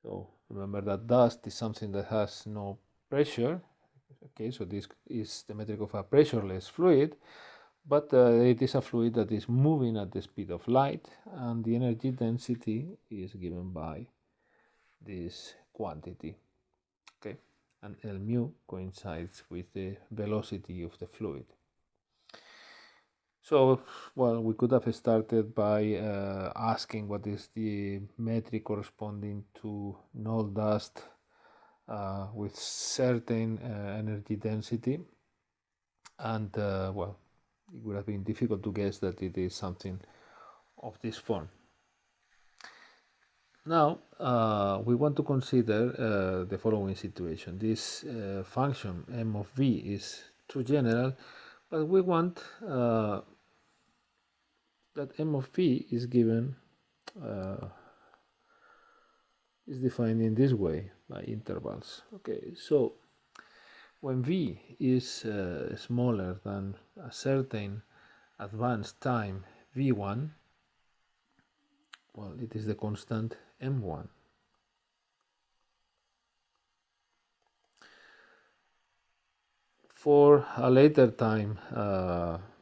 So remember that dust is something that has no pressure. Okay, so this is the metric of a pressureless fluid, but it is a fluid that is moving at the speed of light, and the energy density is given by this quantity. Okay, and L mu coincides with the velocity of the fluid. So, well, we could have started by asking what is the metric corresponding to null dust with certain energy density, and well, it would have been difficult to guess that it is something of this form. Now, we want to consider the following situation. This function m of v is too general, but we want that m of v is given, is defined in this way by intervals. Okay, so when v is smaller than a certain advanced time v1, well, it is the constant m1. For a later time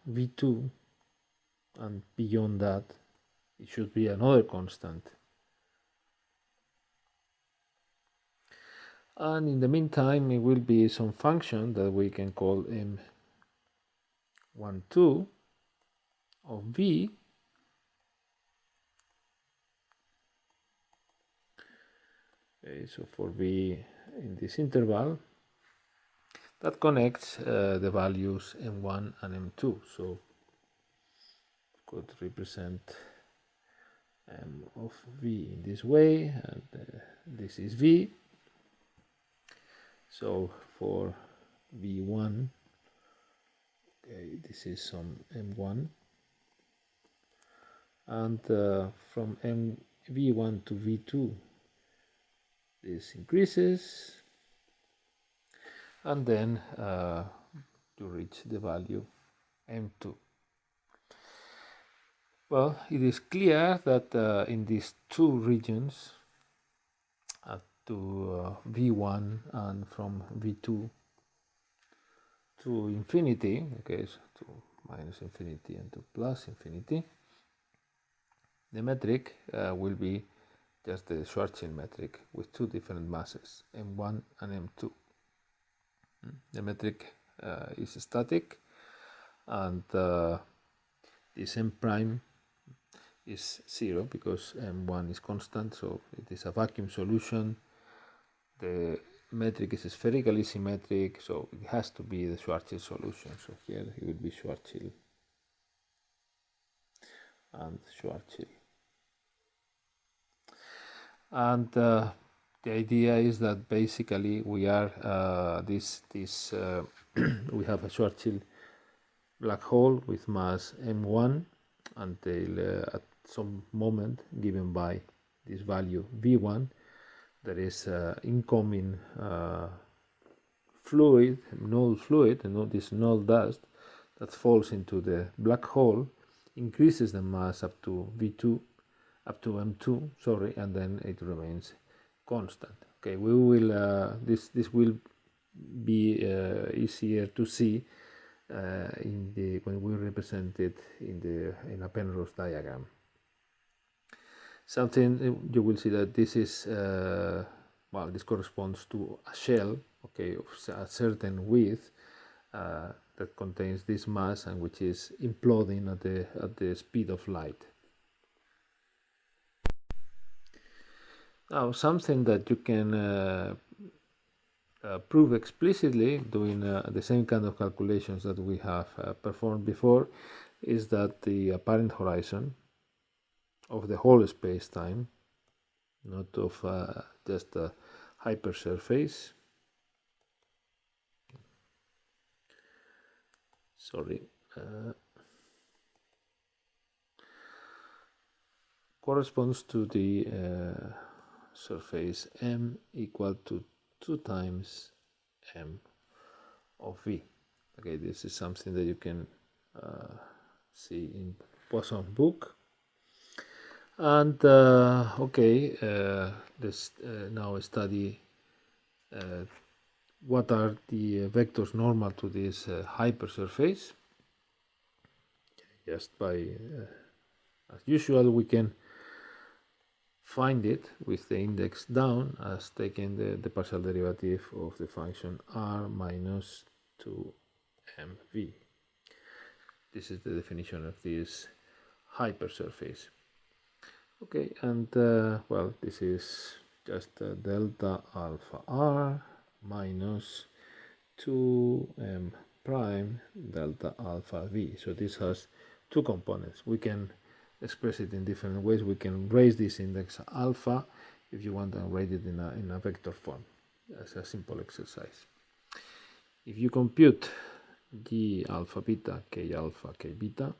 v2 and beyond that, it should be another constant. And in the meantime, it will be some function that we can call m12 of v, okay, so for v in this interval, that connects the values m1 and m2. So could represent m of v in this way, and this is v. So for v1, okay, this is some m1, and from v1 to v2, this increases, and then to reach the value m2. Well, it is clear that in these two regions, to v1 and from v2, to infinity, okay, so to minus infinity and to plus infinity, the metric will be just the Schwarzschild metric with two different masses, m1 and m2. The metric is static, and this m prime is 0 because m1 is constant, so it is a vacuum solution. The metric is spherically symmetric, so it has to be the Schwarzschild solution. So here it will be Schwarzschild and Schwarzschild. And the idea is that basically we are we have a Schwarzschild black hole with mass m1 until at some moment given by this value v1 there is incoming fluid, null fluid, and this null dust that falls into the black hole, increases the mass up to v2, up to m2, sorry, and then it remains constant. Okay, we will this will be easier to see when we represent it in a Penrose diagram. Something you will see that this is well, this corresponds to a shell, okay, of a certain width that contains this mass and which is imploding at the speed of light. Now, something that you can prove explicitly doing the same kind of calculations that we have performed before is that the apparent horizon of the whole space-time, not of just a hypersurface, sorry, corresponds to the surface m equal to 2 times m of v. Okay, this is something that you can see in Poisson's book. And okay, let's now study what are the vectors normal to this hypersurface. Just by, as usual, we can find it with the index down as taking the partial derivative of the function r minus 2mv. This is the definition of this hypersurface. Okay, and well, this is just delta alpha r minus 2m prime delta alpha v. So this has two components. We can express it in different ways. We can raise this index alpha if you want, and write it in a vector form as a simple exercise. If you compute g alpha beta, k alpha, k beta,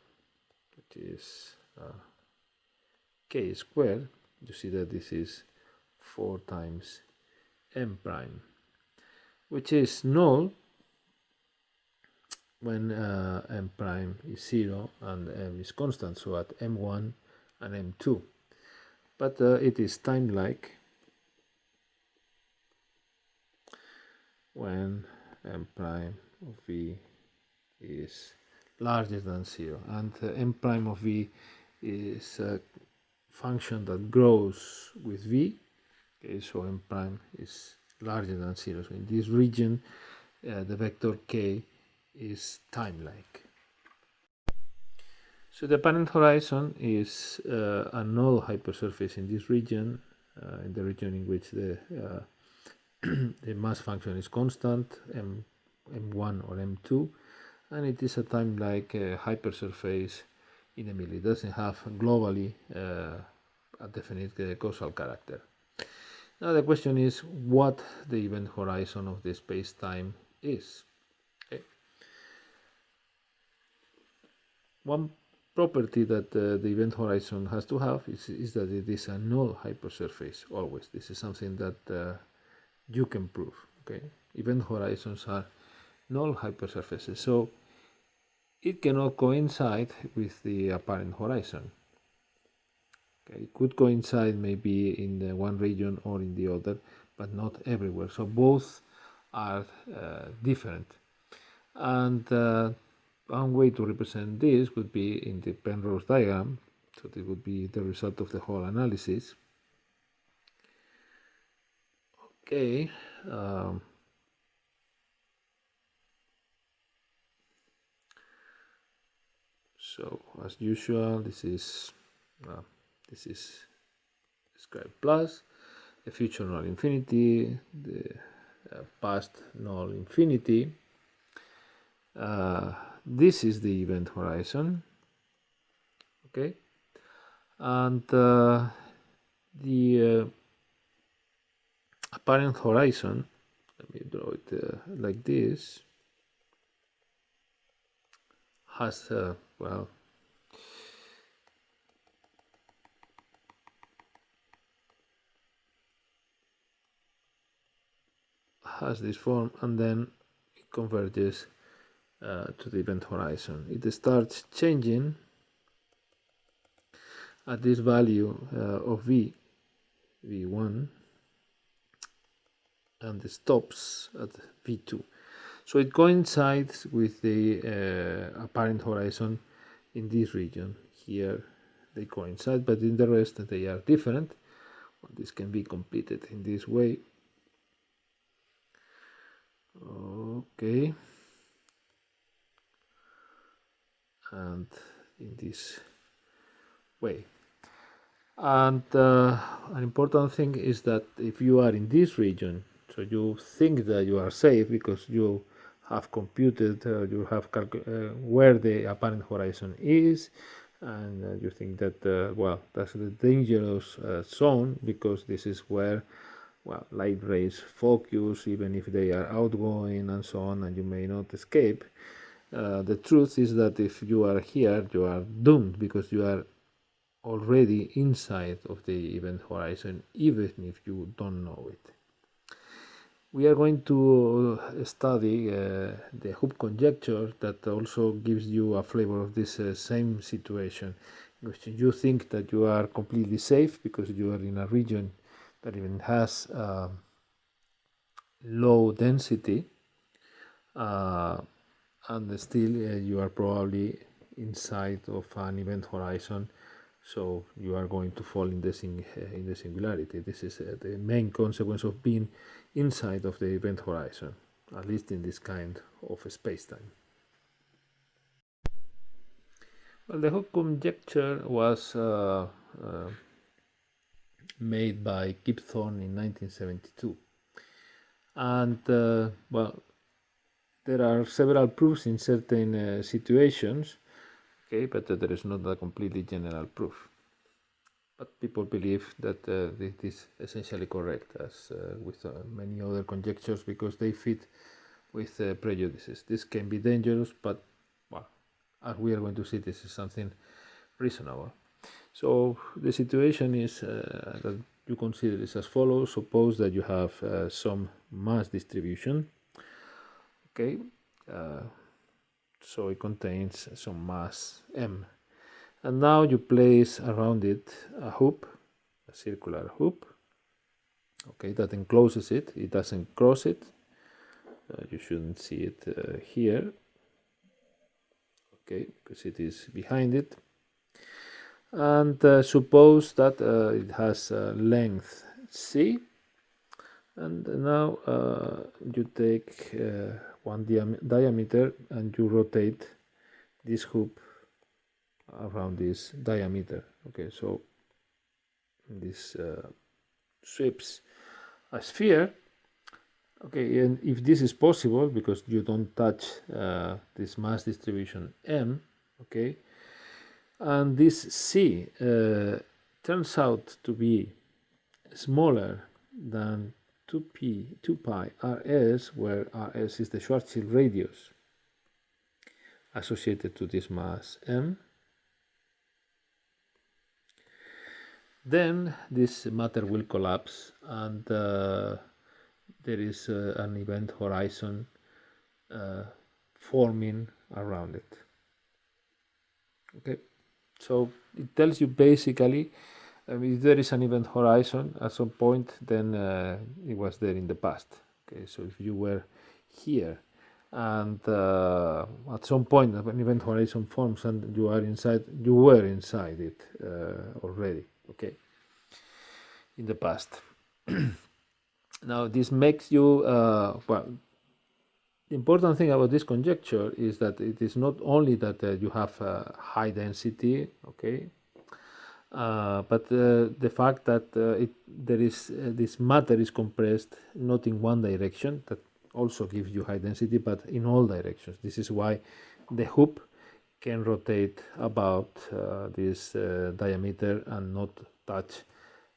which is k squared, you see that this is 4 times m prime, which is null when m prime is 0 and m is constant, so at m1 and m2. But it is time-like when m prime of v is larger than 0, and m prime of v is a function that grows with v. Okay, so m prime is larger than 0. So in this region, the vector k is time-like. So the apparent horizon is a null hypersurface in this region, in the region in which the mass function is constant, m1 or m2, and it is a time-like hypersurface in the middle. It doesn't have globally a definite causal character. Now the question is what the event horizon of the space-time is. Okay. One property that the event horizon has to have is that it is a null hypersurface always. This is something that you can prove. Okay, event horizons are null hypersurfaces, so it cannot coincide with the apparent horizon. Okay, it could coincide maybe in the one region or in the other, but not everywhere. So both are different. And one way to represent this would be in the Penrose diagram. So this would be the result of the whole analysis. Okay. So as usual, this is described plus the future null infinity, the past null infinity. This is the event horizon. Okay, and the apparent horizon, let me draw it like this, has well, has this form, and then it converges to the event horizon. It starts changing at this value of v1, and it stops at v2. So it coincides with the apparent horizon in this region. Here they coincide, but in the rest they are different. Well, this can be completed in this way. Okay. And in this way. And an important thing is that if you are in this region, so you think that you are safe because you have computed, you have where the apparent horizon is, and you think that, well, that's the dangerous zone because this is where, well, light rays focus, even if they are outgoing and so on, and you may not escape. The truth is that if you are here, you are doomed because you are already inside of the event horizon, even if you don't know it. We are going to study the Hooke conjecture that also gives you a flavor of this same situation, in which you think that you are completely safe because you are in a region that even has low density, and still you are probably inside of an event horizon, so you are going to fall in the singularity. This is the main consequence of being inside of the event horizon, at least in this kind of space-time. Well, the Hooke conjecture was made by Kip Thorne in 1972, and well, there are several proofs in certain situations, okay, but there is not a completely general proof. But people believe that this is essentially correct, as with many other conjectures, because they fit with prejudices. This can be dangerous, but, well, as we are going to see, this is something reasonable. So the situation is that you consider this as follows. Suppose that you have some mass distribution. Okay, so it contains some mass m, and now you place around it a hoop, a circular hoop, okay, that encloses it. It doesn't cross it. You shouldn't see it here, okay, because it is behind it. And suppose that it has length c, and now you take one diameter and you rotate this hoop around this diameter. Okay, so this sweeps a sphere. Okay, and if this is possible because you don't touch this mass distribution m, okay, and this c turns out to be smaller than 2 pi rs, where rs is the Schwarzschild radius associated to this mass m, then this matter will collapse, and there is an event horizon forming around it. Okay, so it tells you basically, if there is an event horizon at some point, then it was there in the past. Okay, so if you were here and at some point an event horizon forms and you were inside it already, okay, in the past. Now this makes you well, the important thing about this conjecture is that it is not only that you have high density, okay, but the fact that this matter is compressed not in one direction, that also gives you high density, but in all directions. This is why the hoop can rotate about this diameter and not touch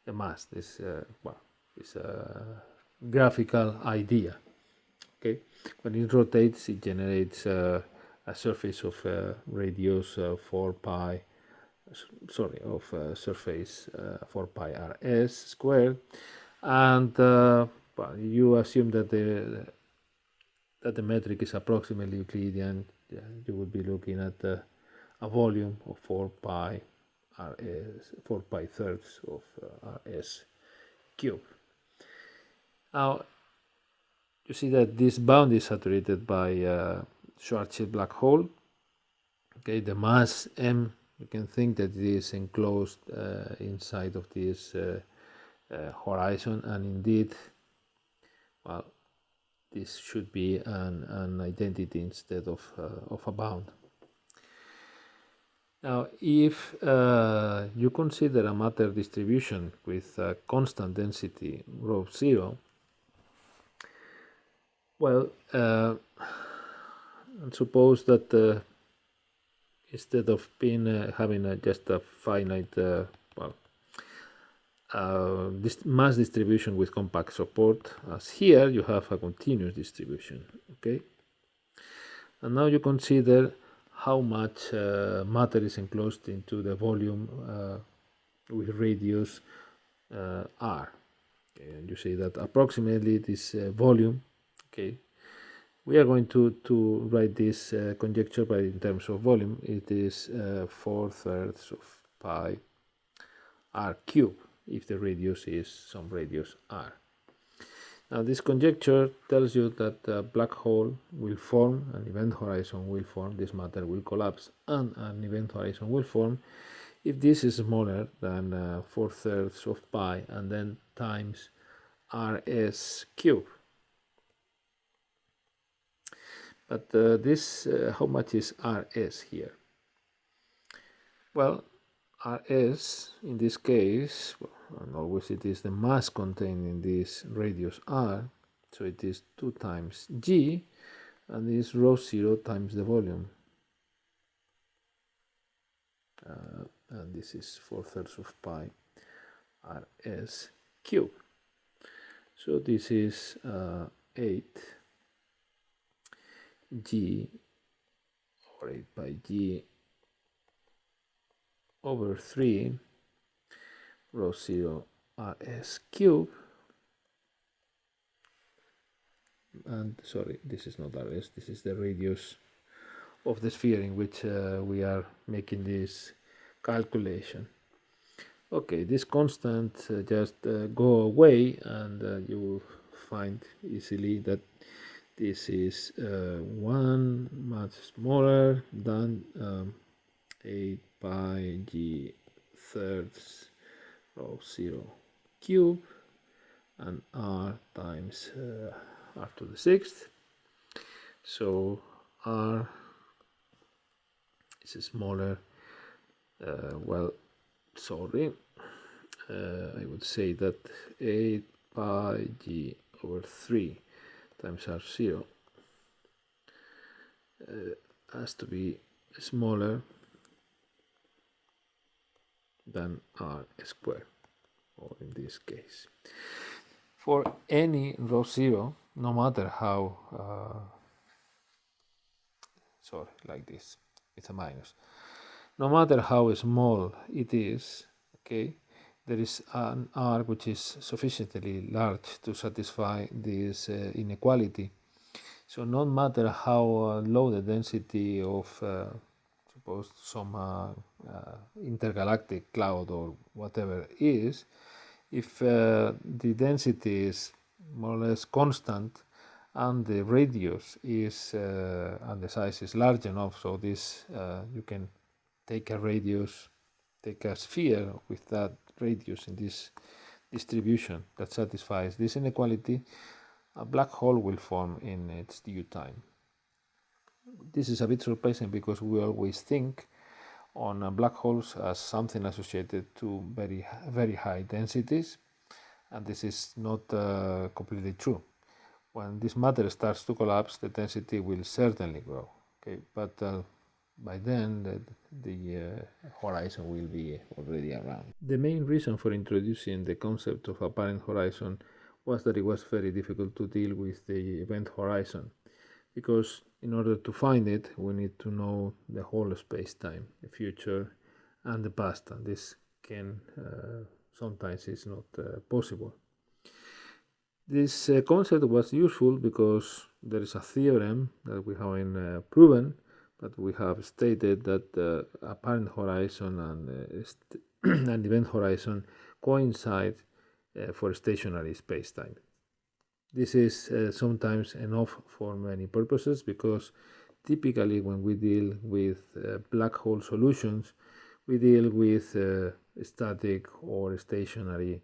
the mass. This is a graphical idea. Okay, when it rotates, it generates a surface of radius 4 pi. Sorry, of surface 4 pi rs squared, and well, you assume that the metric is approximately Euclidean. You would be looking at a volume of 4 pi rs, 4 pi thirds of rs cube. Now you see that this bound is saturated by Schwarzschild black hole. Okay, the mass m, you can think that it is enclosed inside of this horizon, and indeed, well, this should be an identity instead of a bound. Now, if you consider a matter distribution with a constant density rho 0, well, suppose that instead of being having just a finite mass distribution with compact support, as here you have a continuous distribution, okay? And now you consider how much matter is enclosed into the volume with radius r. Okay, and you see that approximately this volume, okay, we are going to write this conjecture by in terms of volume. It is 4/3 of pi r cube if the radius is some radius r. Now this conjecture tells you that a black hole will form, an event horizon will form, this matter will collapse, and an event horizon will form if this is smaller than 4/3 of pi and then times rs cube. But this, how much is rs here? Well, rs in this case, and always it is the mass contained in this radius r, so it is 2 times g, and this rho 0 times the volume, and this is 4/3 of pi rs cube. So this is 8 g, or 8 pi g over 3 rho 0 rs cube, and sorry, this is not rs, this is the radius of the sphere in which we are making this calculation. Okay, this constant just go away, and you will find easily that this is 1 much smaller than 8 pi g thirds rho 0 cube, and r times r to the 6th. So r is smaller, well, sorry, I would say that 8 pi g over 3 times r0 has to be smaller than r squared, or in this case, for any rho 0, no matter how, sorry, like this, it's a minus, no matter how small it is, okay, there is an r which is sufficiently large to satisfy this inequality. So no matter how low the density of suppose some intergalactic cloud or whatever is, if the density is more or less constant and the radius is and the size is large enough, so this you can take a sphere with that radius in this distribution that satisfies this inequality, a black hole will form in its due time. This is a bit surprising because we always think on black holes as something associated to very high densities, and this is not completely true. When this matter starts to collapse, the density will certainly grow. Okay, but by then the horizon will be already around. The main reason for introducing the concept of apparent horizon was that it was very difficult to deal with the event horizon, because in order to find it, we need to know the whole space-time, the future and the past, and this can sometimes is not possible. This concept was useful because there is a theorem that we haven't proven, but we have stated that apparent horizon and event horizon coincide for stationary space-time. This is sometimes enough for many purposes, because typically when we deal with black hole solutions, we deal with static or stationary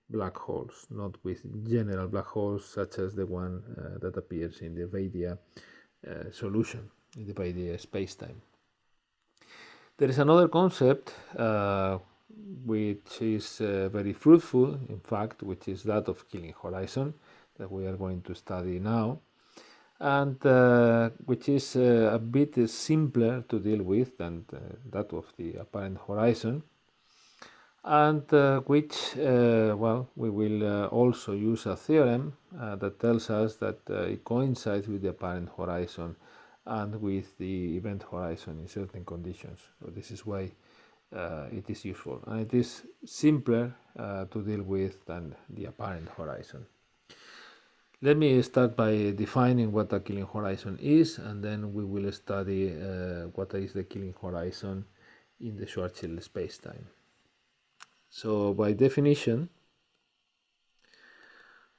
black holes, not with general black holes such as the one that appears in the Vaidya solution, in the Vaidya spacetime. There is another concept which is very fruitful, in fact, which is that of Killing horizon, that we are going to study now, and which is a bit simpler to deal with than that of the apparent horizon, and which, well, we will also use a theorem that tells us that it coincides with the apparent horizon and with the event horizon in certain conditions. So this is why it is useful, and it is simpler to deal with than the apparent horizon. Let me start by defining what a Killing horizon is, and then we will study what is the Killing horizon in the Schwarzschild spacetime. So by definition,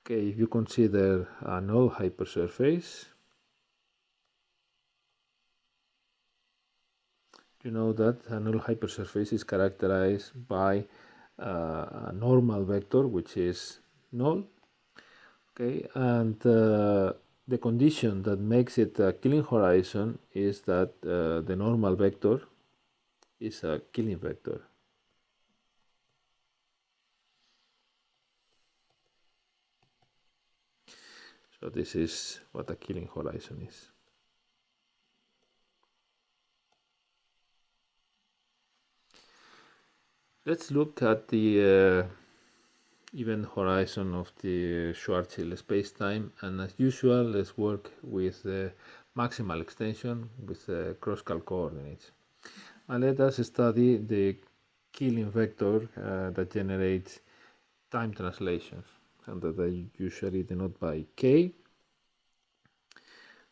okay, if you consider a null hypersurface, you know that a null hypersurface is characterized by a normal vector which is null. Okay, and the condition that makes it a Killing horizon is that the normal vector is a Killing vector. So this is what a Killing horizon is. Let's look at the event horizon of the Schwarzschild spacetime, and as usual, let's work with the maximal extension with cross-cal coordinates. And let us study the Killing vector that generates time translations, and that I usually denote by k.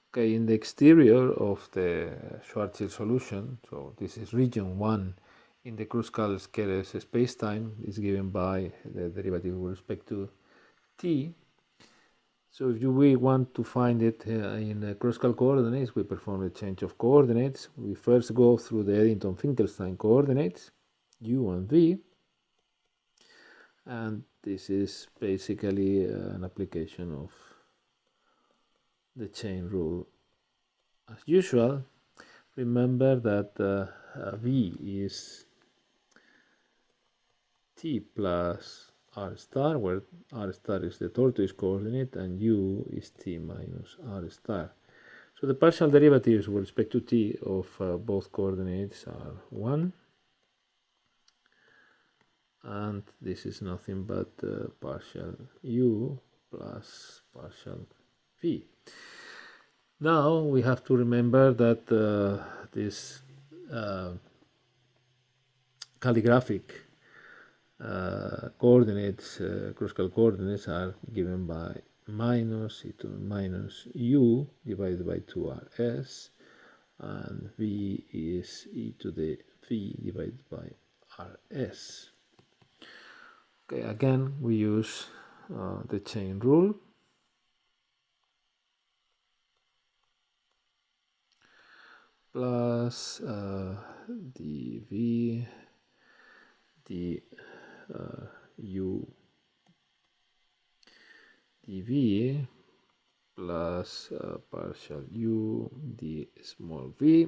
Okay, in the exterior of the Schwarzschild solution, so this is region 1 in the Kruskal Skeres spacetime, is given by the derivative with respect to t. So if we want to find it in Kruskal coordinates, we perform a change of coordinates. We first go through the Eddington-Finkelstein coordinates, u and v, and this is basically an application of the chain rule. As usual, remember that v is t plus r star, where r star is the tortoise coordinate and u is t minus r star. So the partial derivatives with respect to t of both coordinates are 1, and this is nothing but partial u plus partial v. Now we have to remember that this calligraphic coordinates, Kruskal coordinates, are given by minus e to the minus u divided by 2rs, and v is e to the v divided by rs. Okay, again we use the chain rule. plus dv d u dv plus partial u d small v,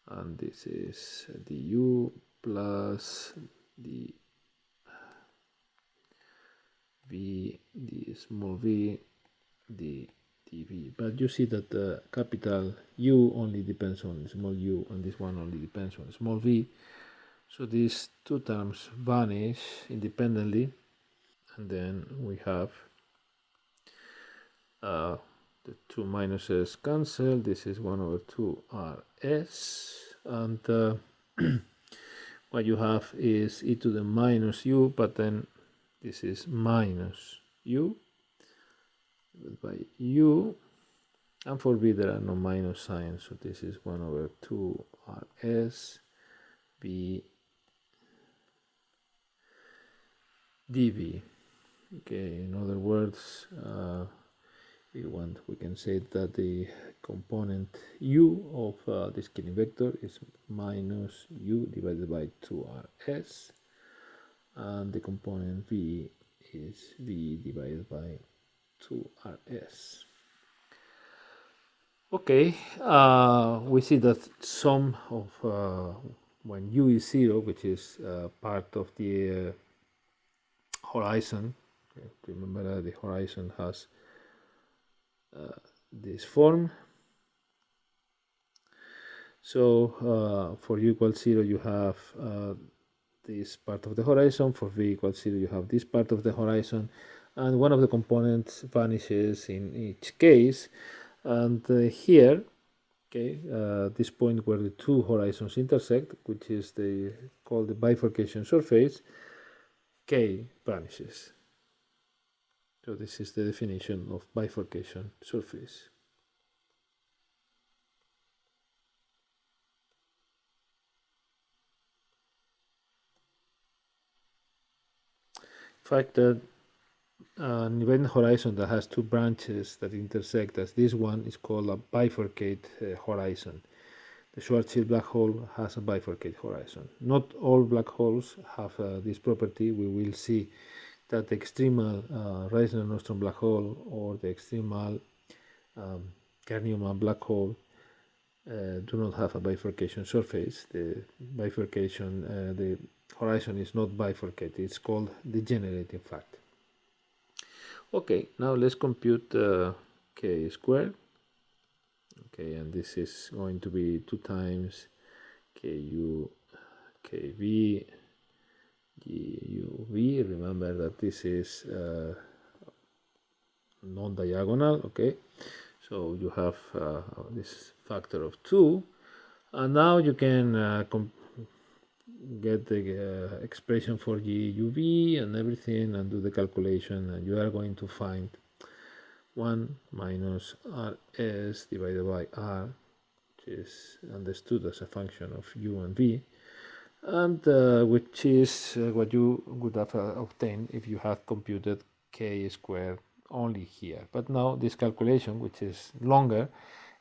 and this is du plus d v d small v d dv. But you see that the capital U only depends on small u, and this one only depends on small v. So these two terms vanish independently, and then we have the two minuses cancel. This is 1 over 2 rs, and what you have is e to the minus u, but then this is minus u by u, and for v there are no minus signs, so this is 1 over 2 rs v dv. Okay, in other words, we can say that the component u of this Killing vector is minus u divided by 2rs, and the component v is v divided by 2rs. Okay, we see that sum of when u is 0, which is part of the horizon. Okay, remember that the horizon has this form. So for u equals 0, you have this part of the horizon. For v equals 0, you have this part of the horizon, and one of the components vanishes in each case. And here, okay, this point where the two horizons intersect, which is called the bifurcation surface, k vanishes. So this is the definition of bifurcation surface. In fact, an event horizon that has two branches that intersect, as this one, is called a bifurcate horizon. The Schwarzschild black hole has a bifurcate horizon. Not all black holes have this property. We will see that the extremal Reisner-Nordstrom black hole or the extremal Kerr-Newman black hole do not have a bifurcation surface. The bifurcation, the horizon is not bifurcated. It's called degenerate, in fact. Okay, now let's compute k squared. Okay, and this is going to be 2 times ku kv duv. Remember that this is non-diagonal. Okay, so you have this factor of 2, and now you can get the expression for GUV and everything and do the calculation, and you are going to find 1 minus rs divided by r, which is understood as a function of u and v, and which is what you would have obtained if you had computed k squared only here. But now this calculation, which is longer,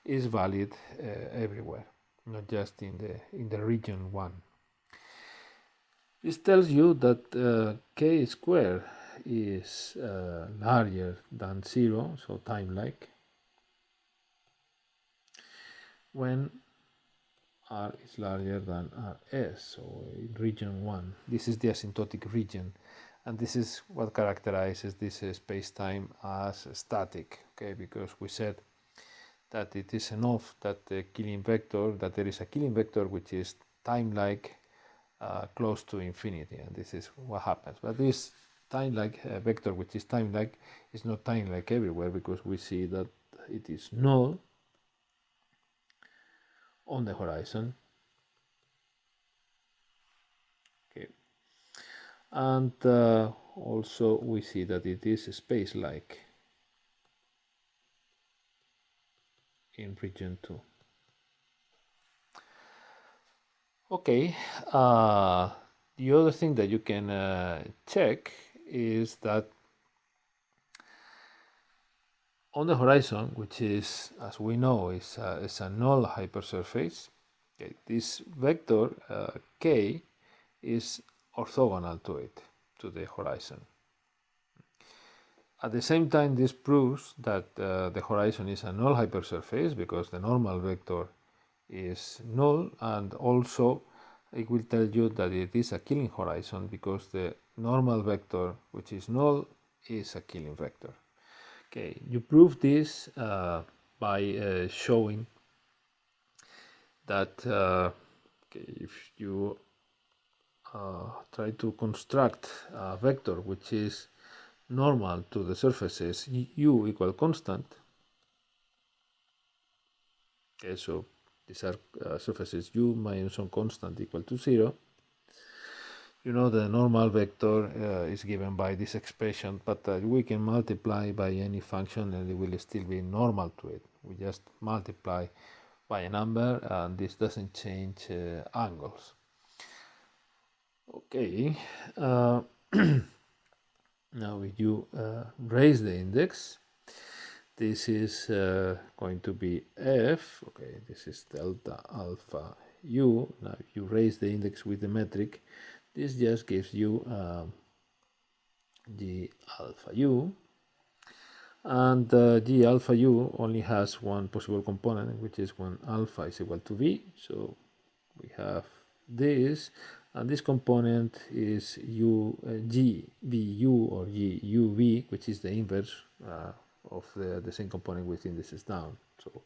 is valid everywhere, not just in the region 1. This tells you that k squared is larger than 0, so time-like, when r is larger than rs, so in region 1. This is the asymptotic region, and this is what characterizes this space-time as static, okay, because we said that it is enough that there is a Killing vector which is time-like close to infinity, and this is what happens. But this time-like vector, which is time-like, is not time-like everywhere, because we see that it is null on the horizon. Okay, and also we see that it is space-like in region 2. Okay, the other thing that you can check is that On the horizon, which is, as we know, is a null hypersurface, okay, this vector k is orthogonal to it, to the horizon. At the same time, this proves that the horizon is a null hypersurface because the normal vector is null, and also it will tell you that it is a Killing horizon because the normal vector, which is null, is a Killing vector. Okay, you prove this by showing that okay, if you try to construct a vector which is normal to the surfaces u equal constant, okay, so these are surfaces u minus some constant equal to 0, you know the normal vector is given by this expression, but we can multiply by any function and it will still be normal to it. We just multiply by a number and this doesn't change angles. Okay, now if you raise the index, this is going to be f, okay, this is delta alpha u. Now if you raise the index with the metric, this just gives you g alpha u, and g alpha u only has one possible component, which is when alpha is equal to v. So we have this, and this component is g vu or g uv, which is the inverse of the same component with indices down. So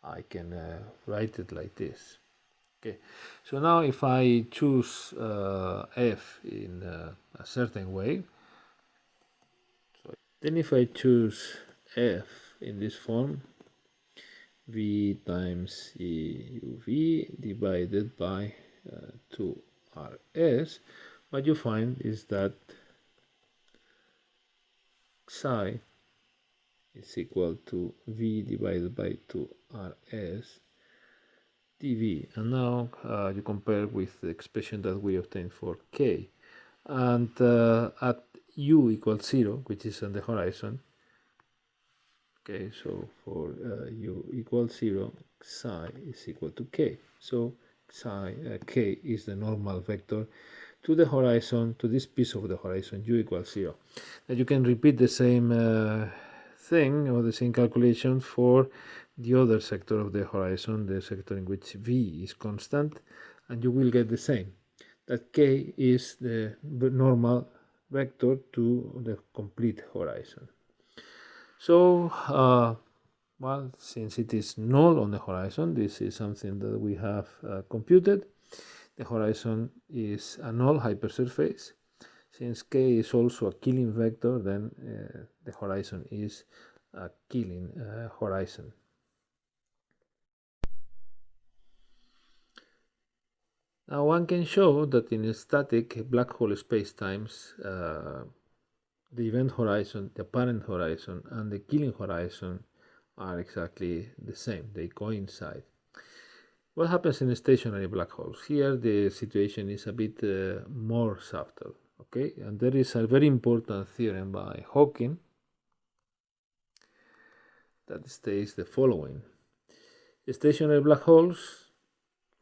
I can write it like this. Okay, so now if I choose f in a certain way, so then if I choose f in this form, v times e uv divided by 2rs, what you find is that psi is equal to v divided by 2rs dv, and now you compare with the expression that we obtained for k, and at u equals 0, which is on the horizon, okay, so for u equals 0, psi is equal to k, so psi k is the normal vector to the horizon, to this piece of the horizon, u equals 0. Now you can repeat the same thing or the same calculation for the other sector of the horizon, the sector in which v is constant, and you will get the same, that k is the normal vector to the complete horizon. So, well, since it is null on the horizon, this is something that we have computed. The horizon is a null hypersurface. Since k is also a Killing vector, then the horizon is a Killing horizon. Now one can show that in static black hole spacetimes, the event horizon, the apparent horizon, and the Killing horizon are exactly the same. They coincide. What happens in stationary black holes? Here the situation is a bit more subtle. Okay, and there is a very important theorem by Hawking that states the following. Stationary black holes,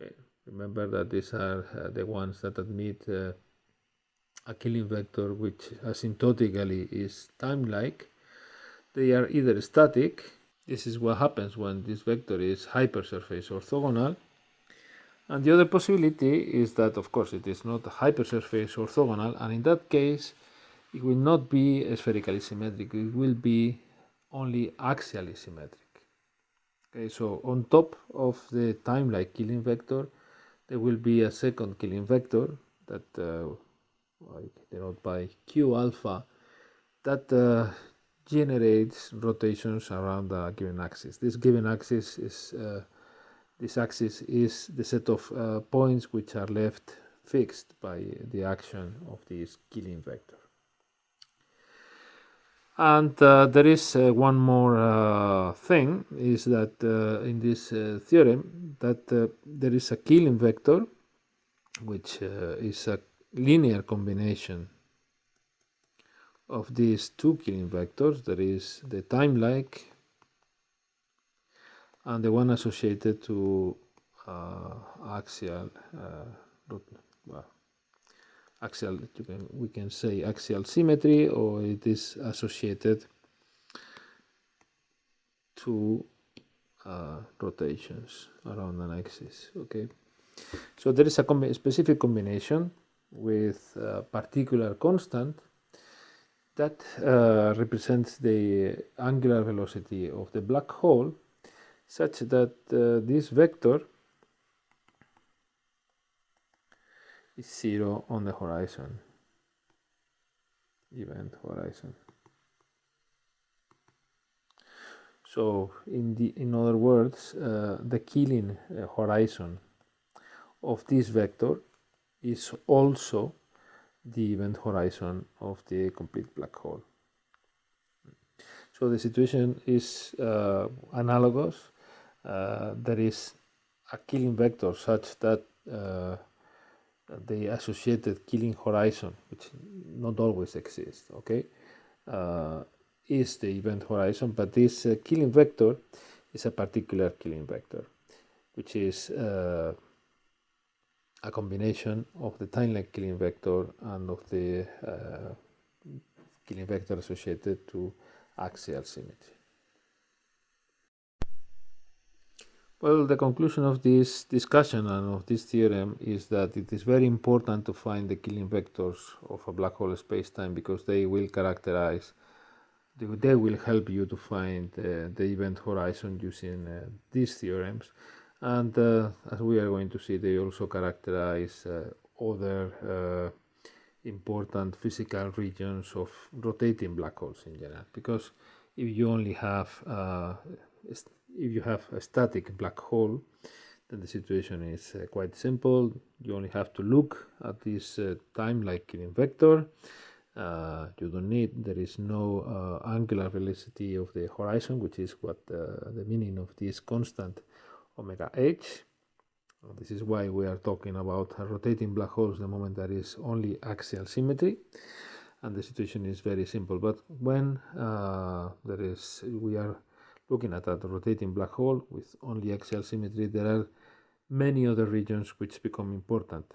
okay, remember that these are the ones that admit a Killing vector which asymptotically is time-like. They are either static. This is what happens when this vector is hypersurface orthogonal. And the other possibility is that, of course, it is not a hypersurface orthogonal, and in that case, it will not be spherically symmetric. It will be only axially symmetric. Okay, so on top of the time-like Killing vector, there will be a second Killing vector that I denote by q alpha that generates rotations around a given axis. This given axis is this axis is the set of points which are left fixed by the action of this Killing vector. And there is one more thing, is that in this theorem that there is a Killing vector which is a linear combination of these two Killing vectors. There is the time-like and the one associated to axial, axial. We can say axial symmetry, or it is associated to rotations around an axis. Okay, so there is a specific combination with a particular constant that represents the angular velocity of the black hole, such that this vector is 0 on the horizon, event horizon. So in other words, the Killing horizon of this vector is also the event horizon of the complete black hole. So the situation is analogous. There is a Killing vector such that the associated Killing horizon, which not always exists, okay, is the event horizon, but this Killing vector is a particular Killing vector, which is a combination of the time-like Killing vector and of the Killing vector associated to axial symmetry. Well, the conclusion of this discussion and of this theorem is that it is very important to find the Killing vectors of a black hole spacetime, because they will help you to find the event horizon using these theorems. And as we are going to see, they also characterize other important physical regions of rotating black holes in general. Because if you only have if you have a static black hole, then the situation is quite simple. You only have to look at this time-like Killing vector. There is no angular velocity of the horizon, which is what the meaning of this constant omega h. This is why we are talking about rotating black holes the moment there is only axial symmetry, and the situation is very simple. But when we are looking at a rotating black hole with only axial symmetry, there are many other regions which become important.